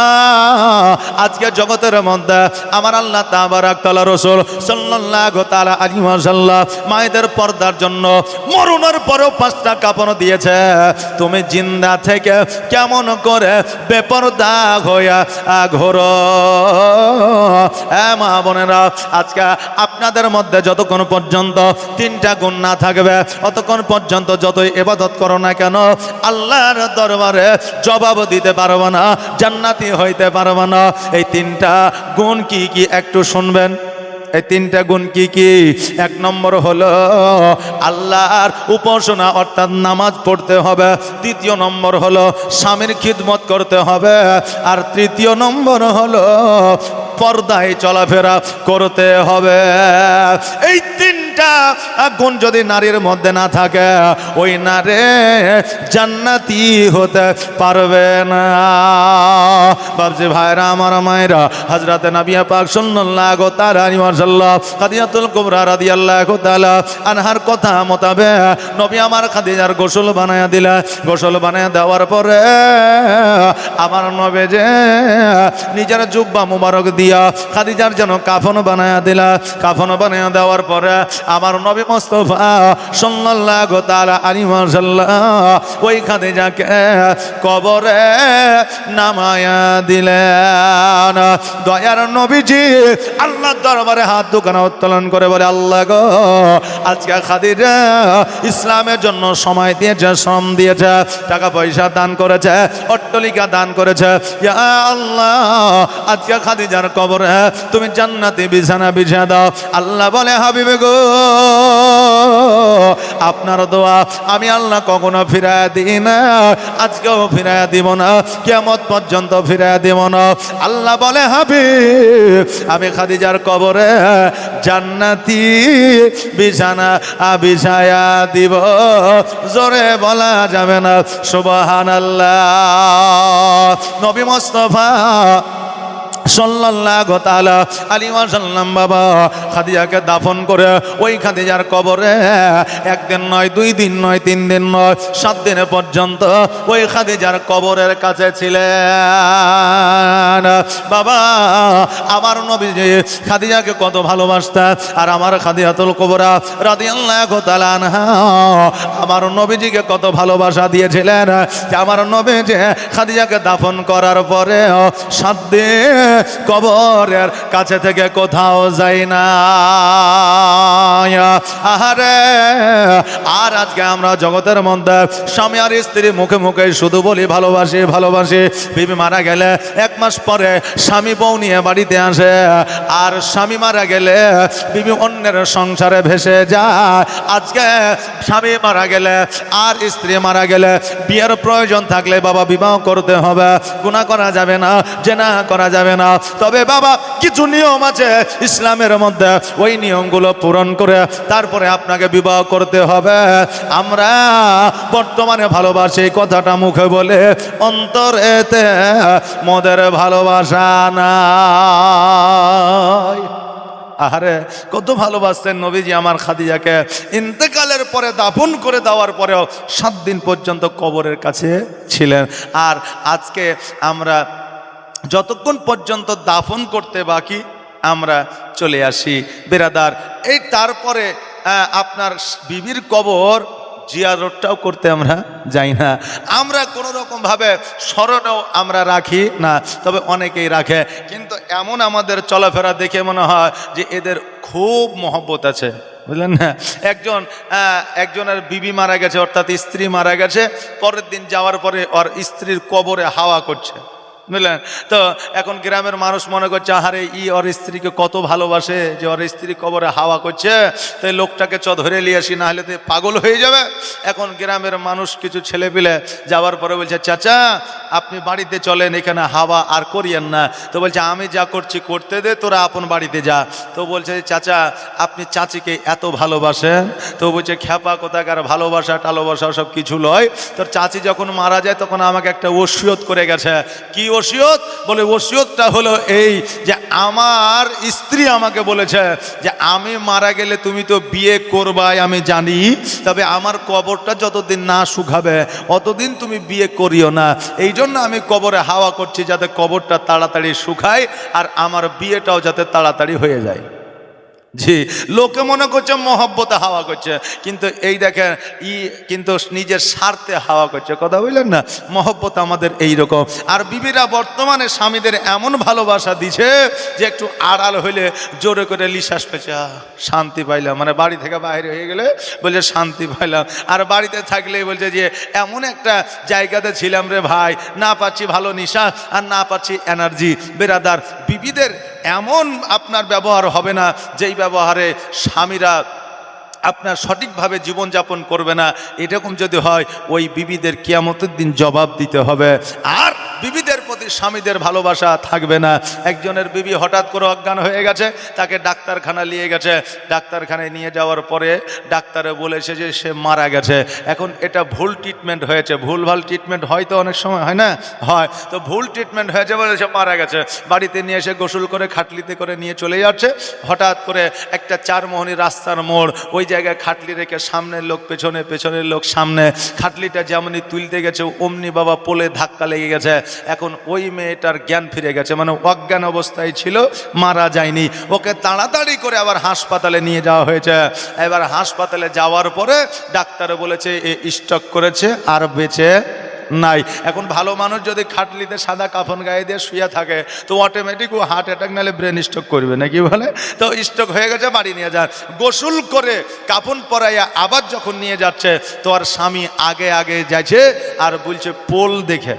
আজকে জগতের মধ্যে আমার আল্লাহ তাবারাক তাআলা রাসূল সাল্লাল্লাহু তাআলা আলাইহি ওয়াসাল্লাম মায়েদের পর্দার জন্য মরণের পরেও 5টা কাফন দিয়েছে। তুমি জিন্দা থেকে কেমন করে বেপরদা হইয়া ঘোরো? মা বোনেরা, আজকে আপনাদের মধ্যে যতক্ষণ পর্যন্ত 3টা গুণ না থাকবে ততক্ষণ পর্যন্ত যতই ইবাদত করো না কেন আল্লাহর দরবারে জবাব দিতে পারবো না, জান্নাতি হইতে পারবো না। এই 3টা গুণ কি কি একটু শুনবেন। এই 3টা গুণ কি কি? 1 নম্বর হলো আল্লাহর উপাসনা অর্থাৎ নামাজ পড়তে হবে। 2য় নম্বর হলো স্বামীর খিদমত করতে হবে। আর 3য় নম্বর হলো পর্দায় চলাফেরা করতে হবে। এই 3টা গুণ যদি নারীর মধ্যে না থাকে ওই নারী জান্নাতি হতে পারবে না। বাবজি ভাইরা, আমার মায়েরা, হযরত নবী পাক সাল্লাল্লাহু তাআলা আলাইহি ওয়াসাল্লাম খাদিজাতুল কুবরা রাদিয়াল্লাহু তাআলা আনহার কথা মোতাবেক নবী আমার খাদিজার গোসল বানায়া দিলা। গোসল বানায়া দেওয়ার পরে আমার নবী যে নিজের জুব্বা মুবারক দিয়া খাদিজার জন্য কাফন বানায়া দিলা। কাফন বানায়া দেওয়ার পরে আমার নবী মুস্তাফা সাল্লাল্লাহু তাআলা আলাইহি ওয়াসাল্লাম ওই খাদিজাকে কবরে নামায়া দিলেন। দয়ার নবীজি আল্লাহর দরবারে হাত দুখানা উত্তোলন করে বলে, আল্লাহ গো, আজকে খাদিজা ইসলামের জন্য সময় দিয়েছে, শ্রম দিয়েছে, টাকা পয়সা দান করেছে, অট্টালিকা দান করেছে। ইয়া আল্লাহ, আজকে খাদিজার কবরে তুমি জান্নাতি বিছানা বিছিয়ে দাও। আল্লাহ বলে, হাবিবে গো, আপনার দোয়া আমি আল্লাহ কখনো ফিরায় দিই না, আজকেও ফিরায় দিব না, কিয়ামত পর্যন্ত ফিরায় দিব না। আল্লাহ বলে, হাবিব, আমি খাদিজার কবরে জান্নাতি বিছানা বিছায়া দিব। জোরে বলা যাবে না সুবহানাল্লাহ। নবী মুস্তাফা সাল্লাল্লাহু তাআলা আলাইহি ওয়াসাল্লাম বাবা খাদিজাকে দাফন করে ওই খাদিজার কবরে 1 দিন নয়, 2 দিন নয়, 3 দিন নয়, 7 দিন পর্যন্ত ওই খাদিজার কবরের কাছে ছিলেন। বাবা, আমার নবীজি খাদিজাকে কত ভালোবাসতেন, আর আমার খাদিজাতুল কুবরা রাদিয়াল্লাহু তাআলা আনহা আমার নবীজিকে কত ভালোবাসা দিয়েছিলেন যে আমার নবীজি খাদিজাকে দাফন করার পরে 7 দিন কবরের কাছে থেকে কোথাও যায় না। নয়। আহারে, আর আজকে আমরা জগতের মধ্যে স্বামী আর স্ত্রী মুখে মুখে শুধু বলি ভালোবাসি ভালোবাসি, বিবি মারা গেলে 1 মাস পরে স্বামী বউ নিয়ে বাড়িতে আসে, আর স্বামী মারা গেলে বিবি অন্যের সংসারে ভেসে যায়। আজকে স্বামী মারা গেলে আর স্ত্রী মারা গেলে বিয়ের প্রয়োজন থাকলে বাবা বিবাহ করতে হবে, গুনাহ করা যাবে না, জেনা করা যাবে না। তবে বাবা কিছু নিয়ম আছে ইসলামের মধ্যে, ওই নিয়মগুলো পূরণ করে তারপরে আপনাকে বিবাহ করতে হবে। আমরা বর্তমানে ভালোবাসি কথাটা মুখে বলে, অন্তরেতে মোদের ভালোবাসা নাই। আহারে, কত ভালোবাসতেন নবীজি আমার খাদিজাকে। ইন্তেকালের পরে দাফন করে দেওয়ার পরেও 7 দিন পর্যন্ত কবরের কাছে ছিলেন। আর আজকে আমরা যতক্ষণ পর্যন্ত দাফন করতে বাকি আমরা চলে আসি বেরাদার। এই তারপরে আপনার বিবির কবর জিয়ারতটাও করতে আমরা যাই না, আমরা কোনো রকমভাবে স্মরণেও আমরা রাখি না। তবে অনেকেই রাখে, কিন্তু এমন আমাদের চলাফেরা দেখে মনে হয় যে এদের খুব মহব্বত আছে, বুঝলেন না। একজনের বিবি মারা গেছে, অর্থাৎ স্ত্রী মারা গেছে, পরের দিন যাওয়ার পরে ওর স্ত্রীর কবরে হাওয়া করছে, বুঝলেন। তো এখন গ্রামের মানুষ মনে করছে আহারে ওর স্ত্রীকে কত ভালোবাসে যে ওর স্ত্রী কবরে হাওয়া করছে, তাই লোকটাকে ধরে নিয়ে আসি, না হলে তো পাগল হয়ে যাবে। এখন গ্রামের মানুষ কিছু ছেলে পেলে যাওয়ার পরে বলছে চাচা আপনি বাড়িতে চলেন, এখানে হাওয়া আর করিয়েন না। তো বলছে আমি যা করছি করতে দে, তোরা আপন বাড়িতে যা। তো বলছে চাচা আপনি চাচিকে এত ভালোবাসেন? তো বলছে খ্যাপা কোথাকার ভালোবাসা টালোবাসা সব কিছু লয়, তোর চাচি যখন মারা যায় তখন আমাকে একটা ওসিয়ত করে গেছে। কি ওসিয়ত? বলে ওসিয়তটা হলো এই যে আমার স্ত্রী আমাকে বলেছে যে আমি মারা গেলে তুমি তো বিয়ে করবাই আমি জানি, তবে আমার কবরটা যতদিন না শুকাবে অতদিন তুমি বিয়ে করিও না। এই জন্য আমি কবরে হাওয়া করছি যাতে কবরটা তাড়াতাড়ি শুকায় আর আমার বিয়েটাও যাতে তাড়াতাড়ি হয়ে যায়। জি, লোকে মনে করছে মহব্বতে হাওয়া করছে, কিন্তু এই দেখেন কিন্তু নিজের স্বার্থে হাওয়া করছে। কথা বললেন না, মহব্বত আমাদের এই রকম। আর বিবিরা বর্তমানে স্বামীদের এমন ভালোবাসা দিছে যে একটু আড়াল হইলে জোরে করে লিশ্বাস পেয়েছে, শান্তি পাইলাম। মানে বাড়ি থেকে বাইরে হয়ে গেলে বলছে শান্তি পাইলাম, আর বাড়িতে থাকলেই বলছে যে এমন একটা জায়গাতে ছিলাম রে ভাই, না পাচ্ছি ভালো নিঃশ্বাস আর না পাচ্ছি এনার্জি। বেরাদার, বিবিদের এমন আপনার ব্যবহার হবে না যেই ব্যবহারে স্বামীরা আপনার সঠিকভাবে জীবনযাপন করবে না। এরকম যদি হয় ওই বিবিদের কিয়ামতের দিন জবাব দিতে হবে। আর বিবিদের প্রতি স্বামীদের ভালোবাসা থাকবে না। একজনের বিবি হঠাৎ করে অজ্ঞান হয়ে গেছে, তাকে ডাক্তারখানা নিয়ে গেছে। ডাক্তারখানায় নিয়ে যাওয়ার পরে ডাক্তারে বলেছে যে সে মারা গেছে। এখন এটা ভুল ট্রিটমেন্ট হয়েছে। ভুলভাল ট্রিটমেন্ট হয়তো অনেক সময় হয় না, হয় তো ভুল ট্রিটমেন্ট হয়েছে বলে সে মারা গেছে। বাড়িতে নিয়ে এসে গোসল করে খাটলিতে করে নিয়ে চলে যাচ্ছে। হঠাৎ করে একটা 4 মোহনী রাস্তার মোড়, ওই জায়গায় খাটলি রেখে সামনের লোক পেছনে, পেছনের লোক সামনে। খাটলিটা যেমনই তুলতে গেছে অমনি বাবা পোলে ধাক্কা লেগে গেছে। এখন ওই মেয়েটার জ্ঞান ফিরে গেছে, মানে অজ্ঞান অবস্থায় ছিল, মারা যায়নি। ওকে তাড়াতাড়ি করে আবার হাসপাতালে নিয়ে যাওয়া হয়েছে। এবার হাসপাতালে যাওয়ার পরে ডাক্তারে বলেছে এ স্ট্রোক করেছে আর বেঁচে নাই। এখন ভালো মানুষ যদি খাটলিতে সাদা কাফন গায়ে দিয়ে শুয়ে থাকে তো অটোমেটিক ও হার্ট অ্যাটাক নাহলে ব্রেন স্ট্রোক করবে নাকি বলে। তো স্ট্রোক হয়ে গেছে, বাড়ি নিয়ে যান। গোসল করে কাফন পরাইয়া আবার যখন নিয়ে যাচ্ছে তো আর স্বামী আগে আগে যাচ্ছে আর বলছে পোল দেখে,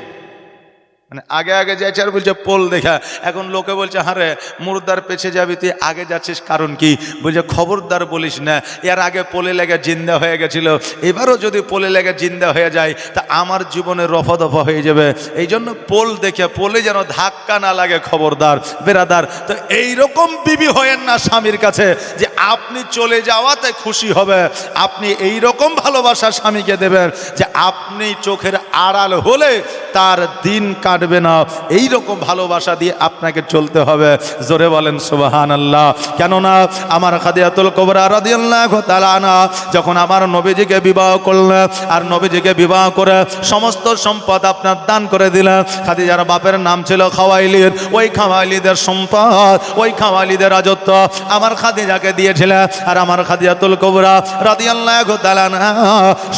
মানে আগে আগে যাচ্ছে আর বলছে পোল দেখা। এখন লোকে বলছে হারে মুর্দার পেছে যাবি, তুই আগে যাচ্ছিস কারণ কি? বলছে খবরদার বলিস না, এর আগে পোলে লেগে জিন্দা হয়ে গেছিল, এবারও যদি পোলে লেগে জিন্দা হয়ে যায় তা আমার জীবনে রফা দফা হয়ে যাবে। এই জন্য পোল দেখে, পোলে যেন ধাক্কা না লাগে, খবরদার বেরাদার। তো এইরকম বিবি হয়েন না স্বামীর কাছে যে আপনি চলে যাওয়াতে খুশি হবে। আপনি এই রকম ভালোবাসা স্বামীকে দেবেন যে আপনি চোখের আড়াল হলে তার দিন কাটবে না। এই রকম ভালোবাসা দিয়ে আপনাকে চলতে হবে। জোরে বলেন সুবহানাল্লাহ। কেননা আমার খাদিজাতুল কুবরা রাদিয়াল্লাহু তাআলা আনহা যখন আমার নবীজিকে বিবাহ করলেন আর নবীজিকে বিবাহ করে সমস্ত সম্পদ আপনার দান করে দিলেন। খাদিজার বাপের নাম ছিল খাওয়াইলিদ। ওই খাওয়াইলিদের সম্পদ, ওই খাওয়াইলিদের রাজত্ব আমার খাদিজাকে দিয়েছিলেন। আর আমার খাদিজাতুল কুবরা রাদিয়াল্লাহু তাআলা আনহা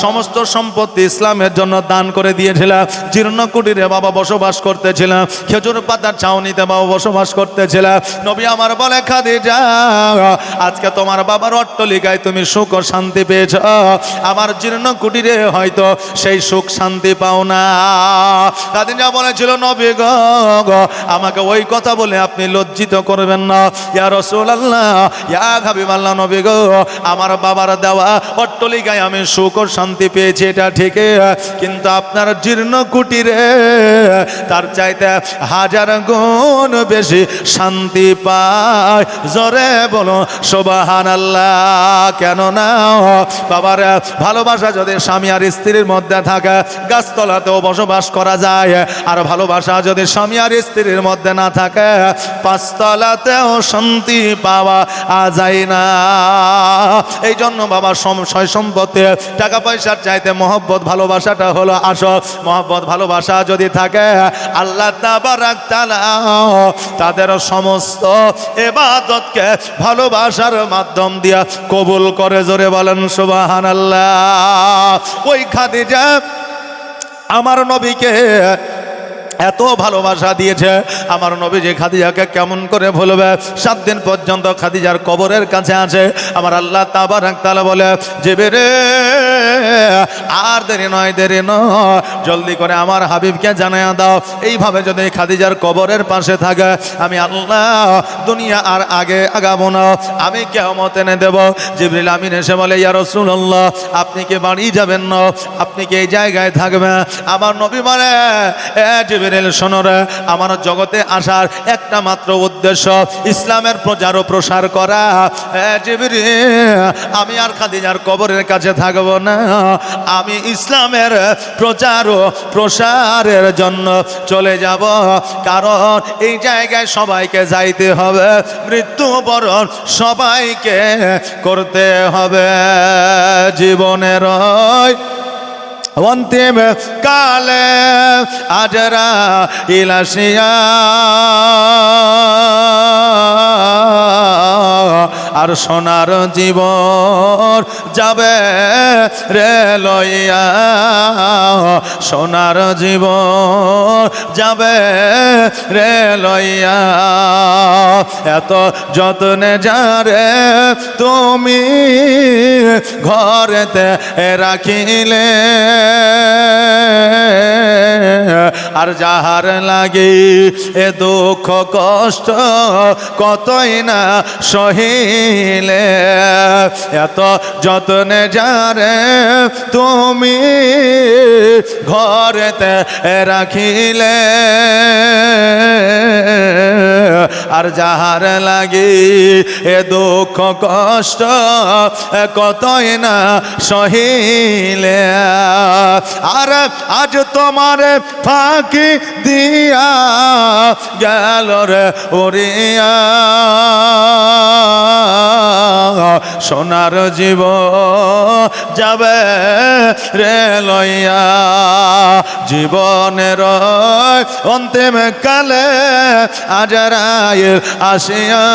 সমস্ত সম্পত্তি ইসলামের জন্য দান করে করে দিয়েছিলাম, জীর্ণ কুটিরে বাবা বসবাস করতেছিলাম, খেজুর পাতার ছাউনিতে বাবা বসবাস করতেছিলাম। নবী আমার বলে, খাদিজা, আজকে তোমার বাবার অট্টালিকায় তুমি সুখ ও শান্তি পেয়েছ, আমার জীর্ণ কুটিরে হয়তো সেই সুখ শান্তি পাও না। খাদিজা বলেছিল, নবী গো, আমাকে ওই কথা বলে আপনি লজ্জিত করবেন না। ইয়া রাসূলুল্লাহ, ইয়া হাবিবাল্লাহ, নবী গো, আমার বাবার দেওয়া অট্টালিকায় আমি সুখ ও শান্তি পেয়েছি, এটা ঠিক, কিন্তু আপনার জীর্ণ কুটিরে তার চাইতে হাজার গুণ বেশি শান্তি পায়। জোরে বলো সুবহানাল্লাহ। কেন না বাবার ভালোবাসা যদি স্বামী আর স্ত্রীর মধ্যে থাকে, গাছতলাতেও বসবাস করা যায়, আর ভালোবাসা যদি স্বামী আর স্ত্রীর মধ্যে না থাকে, পাঁচতলাতেও শান্তি পাওয়া যায় না। এই জন্য বাবা সয় সম্পত্তি টাকা পয়সার চাইতে মহব্বত ভালোবাসাটা হলো আসল। মহব্বত ভালোবাসা যদি থাকে, আল্লাহ তাবারাক তাআলা তাদের সমস্ত ইবাদতকে ভালোবাসার মাধ্যম দিয়া কবুল করে। জোরে বলেন সুবহানাল্লাহ। ওই খাদিজা আমার নবীকে এত ভালোবাসা দিয়েছে, আমার নবী যে খাদিজাকে কেমন করে ভুলবে। 7 দিন পর্যন্ত খাদিজার কবরের কাছে আছে। আমার আল্লাহ তাবারাক তাআলা বলে, জিবরিল, আর দেরি নয়, দেরি নয়, জলদি করে আমার হাবিবকে জানায়া দাও। এইভাবে যদি খাদিজার কবরের পাশে থাকে, আমি আল্লাহ দুনিয়া আর আগে আগাবো না, আমি কিয়ামত এনে দেব। জিবরিল আমিন এসে বলে, ইয়া রাসূলুল্লাহ, আপনি কি বাড়ি যাবেন না? আপনি কি এই জায়গায় থাকবেন? আমার নবী বলে, জিবরিল শোনো রে, আমার জগতে আসার একটা মাত্র উদ্দেশ্য ইসলামের প্রচার ও প্রসার করা। জিবরিল, আমি আর খাদিজার কবরের কাছে থাকব না, আমি ইসলামের প্রচার ও প্রসারের জন্য চলে যাব। কারণ এই জায়গায় সবাইকে যাইতে হবে, মৃত্যুবরণ সবাইকে করতে হবে। জীবনের অন্তিম কালে আজরা ইলাসিয়া, আর সোনার জীবন যাবে রে লইয়া, সোনার জীবন যাবে রে লইয়া। এত যত্নে যারে তুমি ঘরেতে রাখিলে, আর যাহার লাগি এ দুঃখ কষ্ট কতই না সহিলে, এত যত্নে যারে তুমি ঘরেতে রাখিলে, আর যাহার লাগি এ দুঃখ কষ্ট কতই না সহিলে, আর আজ তোমার ফাঁকি দিয়া গেল রে উড়িয়া, সোনার জীবন যাবে রে লইয়া। জীবনের অন্তিম কালে আজরাইল আসিয়া,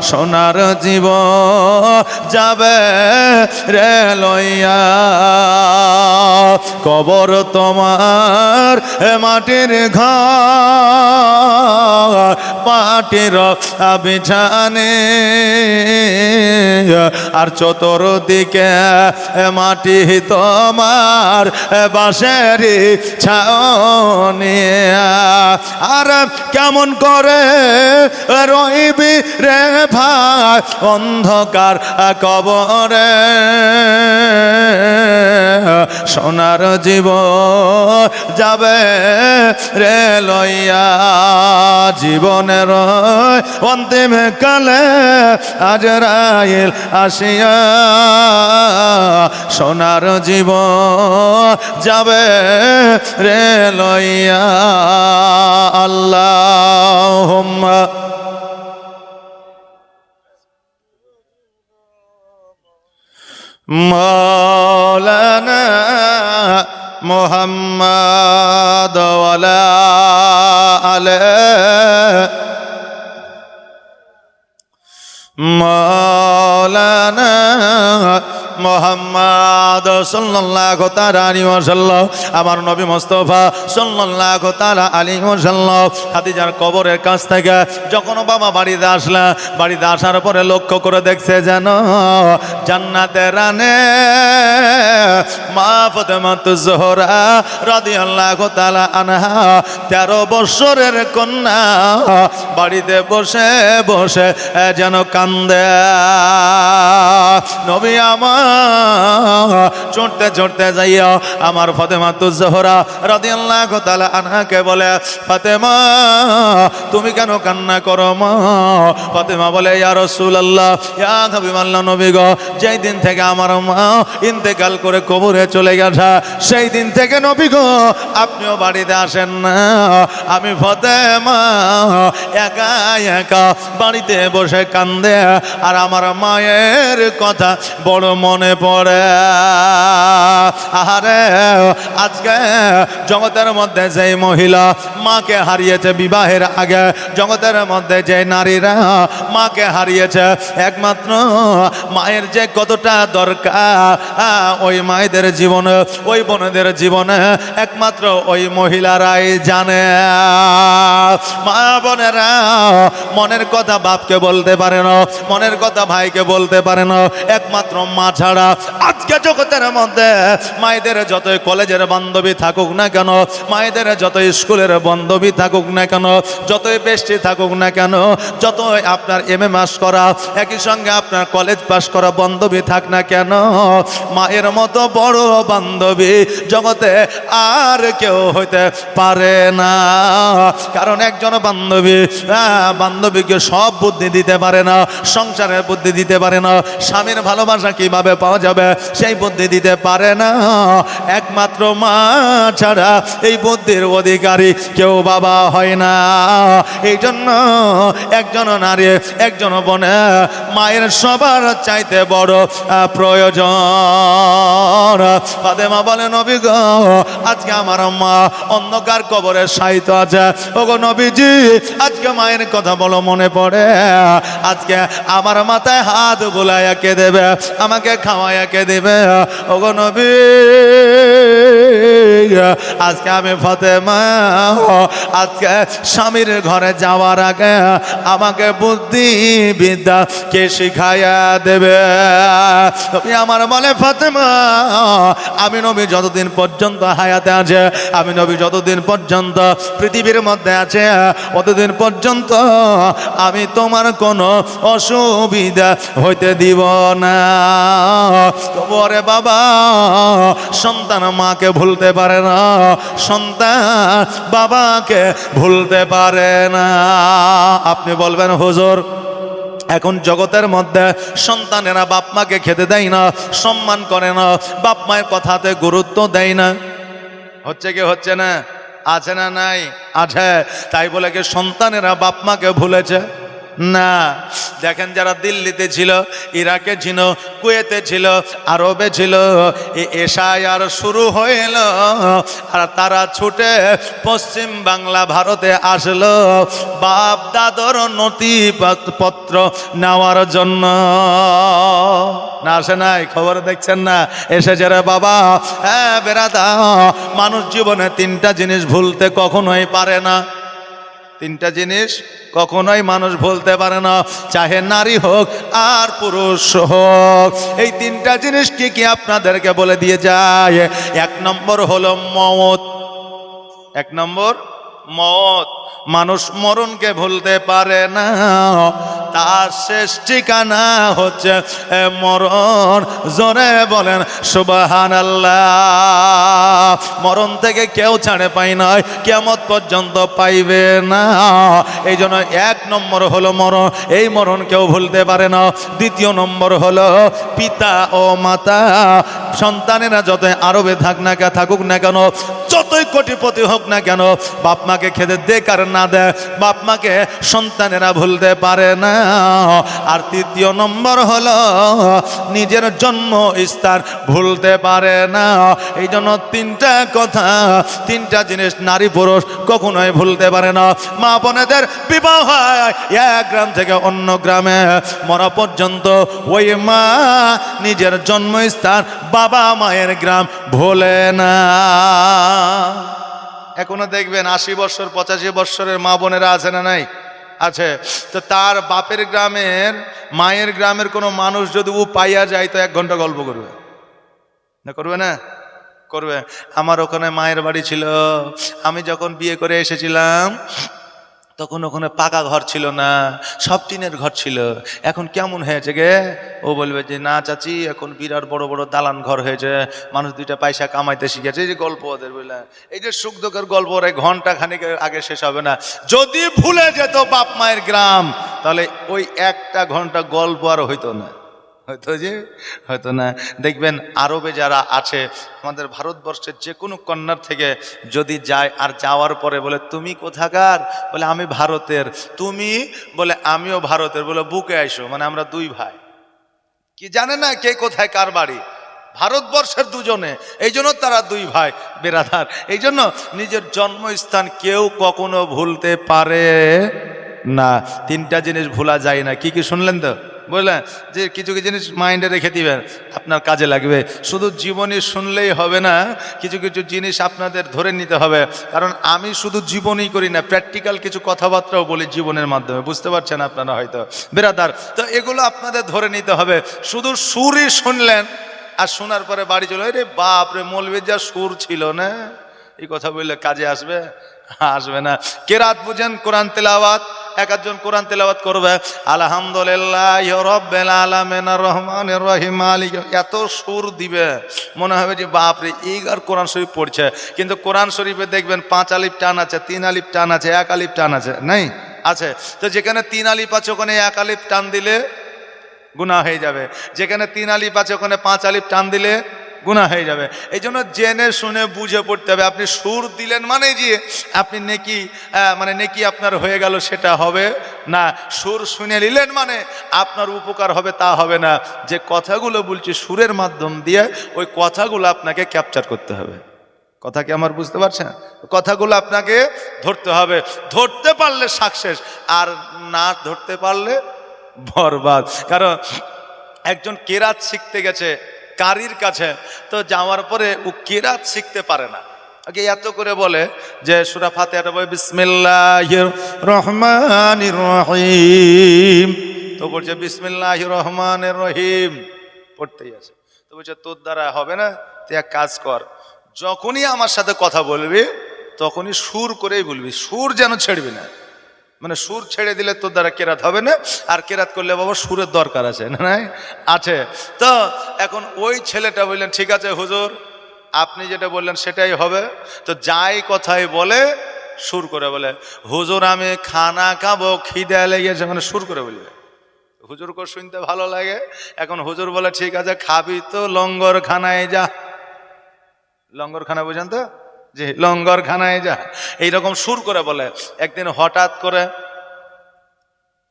সোনার জীবন যাবে রে লইয়া। কবর তোমার মাটির ঘর, মাটির বিছানে, আর চতুর্দিকে মাটি তোমার বাঁশের ছাউনি। আর কেমন করে রইবি রে ভাই অন্ধকার কবরে, সোনার জীবন যাবে রে লইয়া। জীবনের অন্তিম কালে আজরাইল আসিয়া, সোনার জীবন যাবে রে লইয়া। আল্লাহুম্মা মাওলানা মুহাম্মদ ওয়ালা আলে মাওলানা মুহাম্মদ মুহাম্মদ সাল্লাল্লাহু তাআলা আলাইহি ওয়াসাল্লাম, আমার নবী মুস্তাফা সাল্লাল্লাহু তাআলা আলাইহি ওয়াসাল্লাম খাদিজার কবরের কাছ থেকে যখন বাবা বাড়িতে আসলা, বাড়িতে আসার পরে লক্ষ্য করে দেখছে যেন জান্নাতের রানে মা ফাতেমাতুজ জোহরা রাদিয়াল্লাহু তাআলা আনহা 13 বছরের কন্যা বাড়িতে বসে বসে যেন কান্দে। নবী আমার চড়তে চড়তে যাইয়া আমার ফাতেমাতুজ জোহরা রাদিয়াল্লাহু তাআলা আনহাকে বলে, ফাতেমা তুমি কেন কান্না করো মা? ফাতেমা বলে, ইয়া রাসূলুল্লাহ, ইয়া হাবিবাল্লাহ, নবী গো, যেই দিন থেকে আমার মা ইন্তেকাল করে কবরে চলে গেছে সেই দিন থেকে নবী গো আপনিও বাড়িতে আসেন না। আমি ফাতেমা একা একা বাড়িতে বসে কান্দে আর আমার মায়ের কথা বড় মনে পড়ে। আরে আজকে জগতের মধ্যে যেই মহিলা মাকে হারিয়েছে বিবাহের আগে, জগতের মধ্যে যে নারীরা মাকে হারিয়েছে, একমাত্র মায়ের যে কতটা দরকার ওই মায়েদের জীবনে, ওই বোনদের জীবনে একমাত্র ওই মহিলারাই জানে। মা বোনেরা মনের কথা বাপকে বলতে পারে না, মনের কথা ভাইকে বলতে পারে না, একমাত্র মা ছাড়া। আজকে জগতের মধ্যে মায়েদের যতই কলেজের বান্ধবী থাকুক না কেন, মায়েদের যতই স্কুলের বান্ধবী থাকুক না কেন, যতই বেষ্টি থাকুক না কেন, যতই আপনার এমএ পাস করা, একই সঙ্গে আপনার কলেজ পাস করা বান্ধবী থাক না কেন, মায়ের মতো বড় বান্ধবী জগতে আর কেউ হইতে পারে না। কারণ একজন বান্ধবী বান্ধবীকে সব বুদ্ধি দিতে পারে না, সংসারের বুদ্ধি দিতে পারে না, স্বামীর ভালোবাসা কিভাবে পাওয়া যাবে সেই বুদ্ধি দিতে পারে না। একমাত্র মা ছাড়া এই বুদ্ধির অধিকারী কেউ বাবা হয় না। এই জন্য একজন নারী, একজন বোনে মায়ের সবার চাইতে বড় প্রয়োজন। ফাতেমা বলে, নবী গো আজকে আমার মা অন্ধকার কবরে শায়িত আছে। ওগো নবীজি আজকে মায়ের কথা বলো মনে পড়ে। আজকে আমার মাথায় হাত বুলাইয়া কে দেবে, আমাকে খাওয়াইয়া কে দেবে। ওগো নবী আজকে আমি ফাতেমা আজকে স্বামীর ঘরে যাওয়ার আগে আমাকে বুদ্ধি বিদ্যা কে শিখাইয়া দেবে? আমার বলে, ফাতেমা আমি নবী যতদিন পর্যন্ত হায়াতে আছে, আমি নবী যতদিন পর্যন্ত পৃথিবীর মধ্যে আছে, ততদিন পর্যন্ত আমি তোমার কোনো অসুবিধা হইতে দিব না। তোরে বাবা সন্তান মাকে ভুলতে পারে না, সন্তান বাবাকে ভুলতে পারে না। আপনি বলবেন হুজুর এখন জগতের মধ্যে সন্তানেরা বাপ মাকে খেতে দেয় না, সম্মান করে না, বাপ মায়ের কথাতে গুরুত্ব দেয় না। হচ্ছে কি হচ্ছে না? আছে না নাই? আছে। তাই বলে কি সন্তানেরা বাপ মাকে ভুলেছে? না। দেখেন যারা দিল্লিতে ছিল, ইরাকে ছিল, কুয়েতে ছিল, আরবে ছিল, এশায় আর শুরু হইল আর তারা ছুটে পশ্চিম বাংলা ভারতে আসলো বাপ দাদর নথিপত্র নেওয়ার জন্য। না আসে নাই? খবর দেখছেন না? এসেছে রে বাবা। হ্যাঁ বেরাদা, মানুষ জীবনে তিনটা জিনিস ভুলতে কখনোই পারে না। তিনটা জিনিস কখনোই মানুষ ভুলতে পারে না, চাহে নারী হোক আর পুরুষ হোক। এই তিনটা জিনিস কি কি আপনাদেরকে বলে দিয়ে যায়। এক নম্বর হলো মওত। এক নম্বর মওত। মানুষ মরণকে ভুলতে পারে না, তার শেষ ঠিকানা হচ্ছে মরণ। জোরে বলেন সুবহানাল্লাহ। মরণ থেকে কেউ ছাড়ে পায় না, কিয়ামত পর্যন্ত পাইবে না। এই জন্য এক নম্বর হলো মরণ, এই মরণ কেউ ভুলতে পারে না। দ্বিতীয় নম্বর হলো পিতা ও মাতা। সন্তানেরা যতই আরবে থাকুক না কেন, যতই যতই কোটিপতি হোক না কেন, বাপ মাকে খেতে দেখ আর না দেয়, বাপ মাকে সন্তানেরা ভুলতে পারে না। আর তৃতীয় নম্বর হলো নিজের জন্মস্থান ভুলতে পারে না। এই জন্য তিনটা কথা, তিনটা জিনিস নারী পুরুষ কখনোই ভুলতে পারে না। মা বোনেদের বিবাহ হয় এক গ্রাম থেকে অন্য গ্রামে, মরা পর্যন্ত ওই মা নিজের জন্মস্থান বাবা মায়ের গ্রাম ভোলে না। এখনো দেখবেন 80 বছর 85 বছরের মা বোনেরা আছে না নাই? আছে। তো তার বাপের গ্রামের মায়ের গ্রামের কোনো মানুষ যদি ও পাইয়া যায় তো 1 ঘন্টা গল্প করবে না, করবে না? করবে। আমার ওখানে মায়ের বাড়ি ছিল, আমি যখন বিয়ে করে এসেছিলাম তখন ওখানে পাকা ঘর ছিল না, সব টিনের ঘর ছিল। এখন কেমন হয়েছে গে? ও বলবে যে না চাচি, এখন বিরাট বড় বড় দালান ঘর হয়েছে, মানুষ 2টা পয়সা কামাইতে শিখেছে। এই যে গল্প ওদের, বুঝলেন? এই যে সুখ দুঃখের গল্প, ওরা ঘন্টা খানিকের আগে শেষ হবে না। যদি ভুলে যেত বাপ মায়ের গ্রাম, তাহলে ওই 1টা ঘন্টা গল্প আর হইতো না, হয়তো না। দেখবেন আরবে যারা আছে, আমাদের ভারতবর্ষের যে কোনো কন্যার থেকে যদি যায়, আর যাওয়ার পরে বলে তুমি কোথাকার? বলে আমি ভারতের। তুমি? বলে আমিও ভারতের। বলে বুকে আইসো, মানে আমরা 2 ভাই। কি জানে না কে কোথায় কার বাড়ি? ভারতবর্ষের দুজনে, এই জন্য তারা 2 ভাই বেরাদার। এই জন্য নিজের জন্মস্থান কেউ কখনো ভুলতে পারে না। 3টা জিনিস ভোলা যায় না। কি কি শুনলেন তো? বুঝলেন? যে কিছু কিছু জিনিস মাইন্ডে রেখে দিবেন, আপনার কাজে লাগবে। শুধু জীবনী শুনলেই হবে না, কিছু কিছু জিনিস আপনাদের ধরে নিতে হবে। কারণ আমি শুধু জীবনই করি না, প্র্যাকটিক্যাল কিছু কথাবার্তাও বলি জীবনের মাধ্যমে। বুঝতে পারছেন আপনারা হয়তো বেরাদার? তো এগুলো আপনাদের ধরে নিতে হবে। শুধু সুরই শুনলেন আর শোনার পরে বাড়ি চলে, রে বাপ রে, মৌলবীর যা সুর ছিল না, এই কথা বললে কাজে আসবে? আসবে না। কেরাত বুঝেন? কোরআন তেলাওয়াত। একজন কোরআন তেলাওয়াত করবে, আলহামদুলিল্লাহ রাব্বিল আলামিন আর রহমানির রহিম মালিক, এত সুর দিবে মনে হবে যে বাপ রে, এই আর কোরআন শরীফ পড়ছে। কিন্তু কোরআন শরীফে দেখবেন 5 আলিফ টান আছে, 3 আলিফ টান আছে, 1 আলিফ টান আছে, নাই? আছে। তো যেখানে 3 আলিফ আছে ওখানে 1 আলিফ টান দিলে গুনাহ হয়ে যাবে, যেখানে 3 আলিফ আছে ওখানে 5 আলিফ টান দিলে গুনাহ হয়ে যাবে। এই জন্য জেনে শুনে বুঝে পড়তে হবে। আপনি সুর দিলেন মানে যে আপনি নেকি, মানে নেকি আপনার হয়ে গেল, সেটা হবে না। সুর শুনে নিলেন মানে আপনার উপকার হবে, তা হবে না। যে কথাগুলো বলছি সুরের মাধ্যম দিয়ে, ওই কথাগুলো আপনাকে ক্যাপচার করতে হবে। কথা কি আমার বুঝতে পারছেন? কথাগুলো আপনাকে ধরতে হবে। ধরতে পারলে সাকসেস, আর না ধরতে পারলে বরবাদ। কারণ একজন কেরাত শিখতে গেছে কারির কাছে, তো যাওয়ার পরে ও কেরাত শিখতে পারে না। আগে এত করে বলে যে সূরা ফাতিহাটা বলে বিসমিল্লাহির রহমানির রহিম, তো বলছে বিসমিল্লাহির রহমানির রহিম, পড়তেই আছে। তো বলছে তোর দ্বারা হবে না, তুই এক কাজ কর, যখনই আমার সাথে কথা বলবি তখনই সুর করেই বলবি, সুর যেন ছেড়বি না। মানে সুর ছেড়ে দিলে তোর দ্বারা কেরাত হবে না, আর কেরাত করলে বাবা সুরের দরকার আছে না? নাই আছে। তো এখন ওই ছেলেটা বললেন ঠিক আছে হুজুর, আপনি যেটা বললেন সেটাই হবে। তো যাই কথাই বলে সুর করে বলে, হুজুর আমি খানা খাবো, খিদে লেগেছে, মানে সুর করে বলবে। হুজুরকে শুনতে ভালো লাগে। এখন হুজুর বলে ঠিক আছে খাবি তো লঙ্গর খানায় যা। লঙ্গর খানা বুঝেন তো? যে লঙ্গর খানায় যা, এইরকম সুর করে বলে। একদিন হঠাৎ করে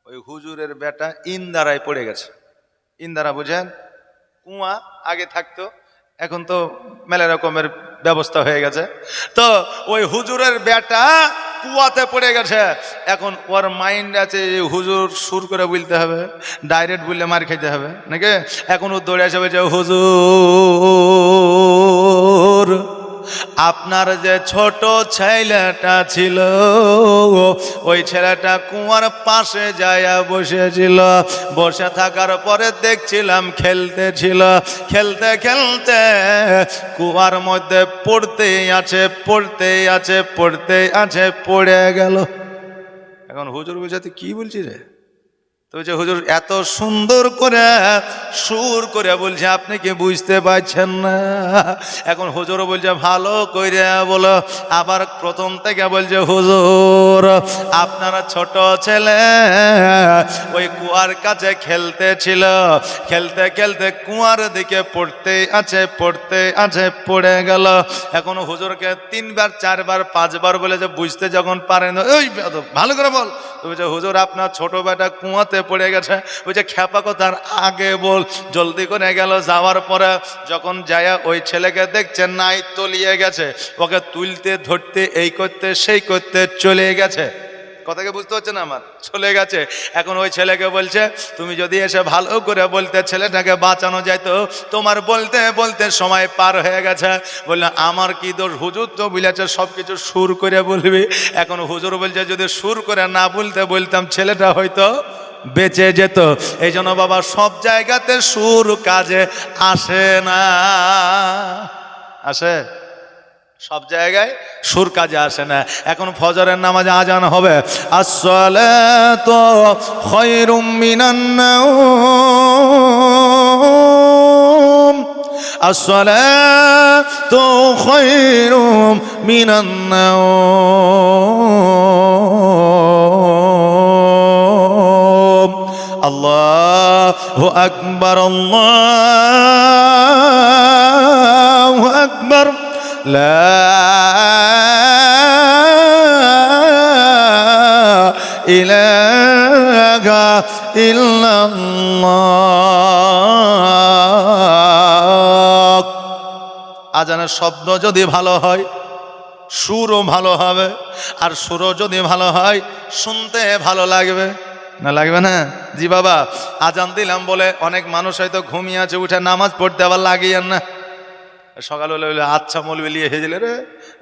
ওই হুজুরের বেটা ইন্দারায় পড়ে গেছে। ইন্দারা বুঝেন? কুয়া আগে থাকতো, এখন তো মেলা রকমের ব্যবস্থা হয়ে গেছে। তো ওই হুজুরের বেটা কুয়াতে পড়ে গেছে। এখন ওর মাইন্ড আছে হুজুর সুর করে বলতে হবে, ডাইরেক্ট বললে মার খেতে হবে নাকি। এখন ও দৌড়ে আসবে যে হুজুর আপনার যে ছোট ছেলেটা ছিল, ওই ছেলেটা কুয়ার পাশে যায়া বসেছিল, বসে থাকার পরে দেখছিলাম খেলতেছিল, খেলতে খেলতে কুয়ার মধ্যে পড়তেই আছে পড়তেই আছে পড়তেই আছে, পড়ে গেল। এখন হুজুর বুঝাতে কি বলছি রে, তো যে হুজুর এত সুন্দর করে সুর করে বলছে, আপনি কি বুঝতে পারছেন না? এখন হুজুরও বলছে ভালো করে বলো। আবার প্রথম থেকে বলছে, হুজুর আপনারা ছোট ছেলে ওই কুয়ার কাছে খেলতে ছিল, খেলতে খেলতে কুয়ার দিকে পড়তে আছে পড়ে গেল। এখন হুজুরকে 3 বার 4 বার 5 বার বলে যে বুঝতে যখন পারেন, ওই ভালো করে বল। তো বলছে হুজুর আপনার ছোট বেটা কুয়াতে পড়ে গেছে। বলছে খ্যাপা কথার আগে বল। জলদি করে গেল, যাওয়ার পরে যখন যায় ওই ছেলেকে দেখছে নাই তলিয়ে গেছে, ওকে তুলতে ধরতে এই করতে সেই করতে চলে গেছে। কথাকে বুঝতে হচ্ছে না আমার? চলে গেছে। এখন ওই ছেলেকে বলছে, তুমি যদি এসে ভালো করে বলতে ছেলেটাকে বাঁচানো যায়, তো তোমার বলতে বলতে সময় পার হয়ে গেছে। বললে আমার কি দোষ? হুজুর তো বলেছে সব কিছু সুর করে বলবি। এখন হুজুর বলছে যদি সুর করে না বলতাম ছেলেটা হয়তো বেঁচে যেত। এই জন্য বাবা সব জায়গাতে সুর কাজে আসে না। আসে? সব জায়গায় সুর কাজে আসে না। এখন ফজরের নামাজে আজান হবে, আসসালাতু খায়রুম মিনান নাওম, আসসালাতু খায়রুম মিনান নাওম, আল্লাহু আকবার, আল্লাহু আকবার, লা ইলাহা ইল্লাল্লাহ। আজানের শব্দ যদি ভালো হয়, সুরও ভালো হবে। আর সুরও যদি ভালো হয়, শুনতে ভালো লাগবে না? লাগবে না? জি বাবা, আজান দিলাম বলে অনেক মানুষ হয়তো ঘুমিয়ে আছে, উঠে নামাজ পড়তে আবার লাগিয়েন না। সকালবেলা বলে আচ্ছা মৌলবি লিয়ে হেজেলে রে,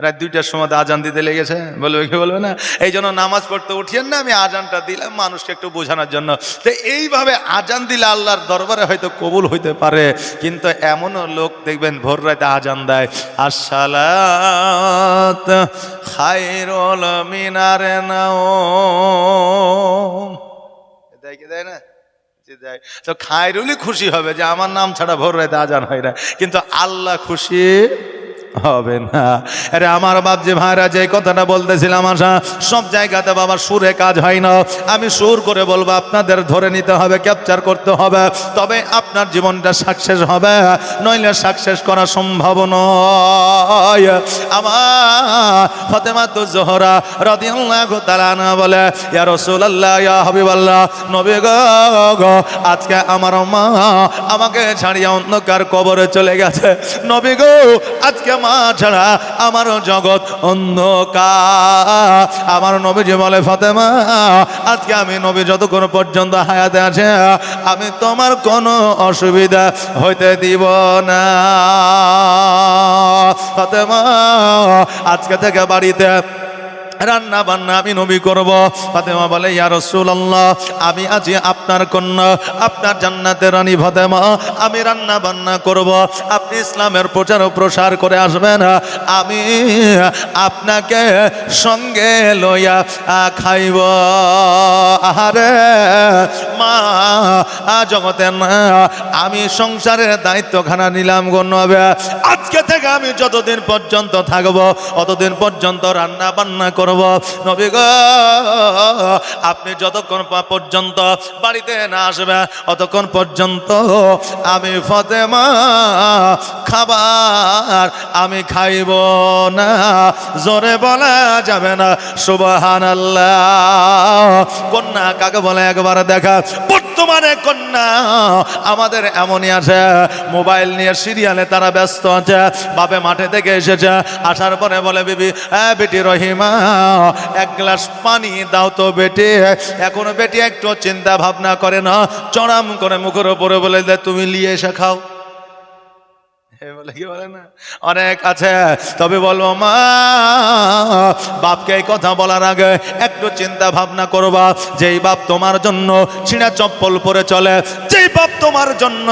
রাত 2টার সময় আজান দিতে লেগেছে, বলবে কি বলবে না? এই জন্য নামাজ পড়তে উঠিয়েন না, আমি আজানটা দিলাম মানুষকে একটু বোঝানোর জন্য। তো এইভাবে আজান দিলে আল্লাহর দরবারে হয়তো কবুল হইতে পারে। কিন্তু এমনও লোক দেখবেন ভোর রাতে আজান দেয়, আসসালাত খায়রুল মিনার নাওম, দেয় কি দেয় না? তো খায়রুলই খুশি হবে যে আমার নাম ছাড়া ভোর রাতে আজান হয় না, কিন্তু আল্লাহ খুশি হবে না। আরে আমার বাপ যে ভাইরা যে কথাটা বলতেছিলাম, আশা সব জায়গাতে বাবা সুরে কাজ হয় না। আমি সুর করে বলবো, আপনাদের ধরে নিতে হবে, ক্যাপচার করতে হবে, তবে আপনার জীবনটা সাকসেস হবে, নইলে সাকসেস করা সম্ভব নয়। আমার ফাতেমাতুজ জোহরা রাদিয়াল্লাহু তাআলা আনহা বলে, ইয়া রাসূলুল্লাহ, ইয়া হাবিবাল্লাহ, নবী গো, আজকে আমার মা আমাকে ছাড়িয়ে অন্ধকার কবরে চলে গেছে। নবী গো, আজকে মা ছাড়া আমার জগৎ অন্ধকার। আমার নবীজি বলে, ফাতেমা, আজকে আমি নবী যতক্ষণ পর্যন্ত হায়াতে আছে, আমি তোমার কোনো অসুবিধা হইতে দিব না। ফাতেমা, আজকে থেকে বাড়িতে রান্না বান্না আমি নবী করব। ফাতেমা বলে, ইয়া রাসূলুল্লাহ, আমি আছি আপনার কন্যা, আপনার জান্নাতের রানী ফাতেমা, আমি রান্না বান্না করব, আপনি ইসলামের প্রচার ও প্রসার করে আসবেন, আমি আপনাকে সঙ্গে লইয়া খাইব। আহারে মা জগতের না, আমি সংসারের দায়িত্বখানা নিলাম গো নবী। আজকে থেকে আমি যতদিন পর্যন্ত থাকবো অতদিন পর্যন্ত রান্না বান্না করব। নবী গো, আপনি যতক্ষণ পর্যন্ত বাড়িতে না আসবে অতক্ষণ পর্যন্ত আমি ফাতেমা খাবার আমি খাইব না। জোরে বলা যাবে না সুবহানাল্লাহ। কন্যা কাকে বলে একবার দেখা। বর্তমানে কন্যা আমাদের এমনই আছে, মোবাইল নিয়ে সিরিয়ালে তারা ব্যস্ত আছে। বাপে মাঠে থেকে এসেছে, আসার পরে বলে, বিবি, বেটি রহিমা, এক গ্লাস পানি দাও তো বেটি। এখন বেটি একটু চিন্তা ভাবনা করে না, চড়াম করে মুখের ওপরে বলে দেয়, তুমি নিয়ে এসে খাও। বলে কি বলে না, অনেক আছে। তবে বলবো মা, বাপকে এই কথা বলার আগে একটু চিন্তা ভাবনা করবা। যেই বাপ তোমার জন্য ছিঁড়া চপ্পল পরে চলে, যেই বাপ তোমার জন্য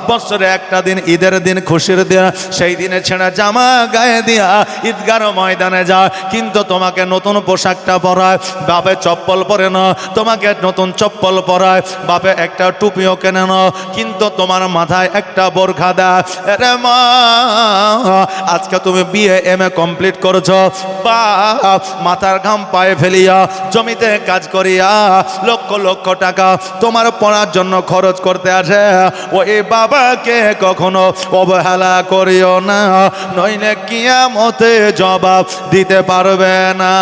বছরে একটা দিন ঈদের দিন খুশির দিন সেই দিনে ছেঁড়া জামা গায়ে দিয়া ঈদগার ময়দানে যায়, কিন্তু তোমাকে নতুন পোশাকটা পরায়, বাপে চপ্পল পরে না তোমাকে নতুন চপ্পল পরায়, বাপে একটা টুপিও কেনে না কিন্তু তোমার মাথায় একটা বোরখা দেয়। আরে মা, আজকে তুমি বিএ এমএ কমপ্লিট করছো, বাপ মাথার ঘাম পায়ে ফেলিয়া জমিতে কাজ করিয়া লক্ষ লক্ষ টাকা তোমার পড়ার জন্য খরচ করতে আসে। ওই বাবাকে কখনো অবহেলা করিও না, নইলে কিয়ামতে জবাব দিতে পারবে না।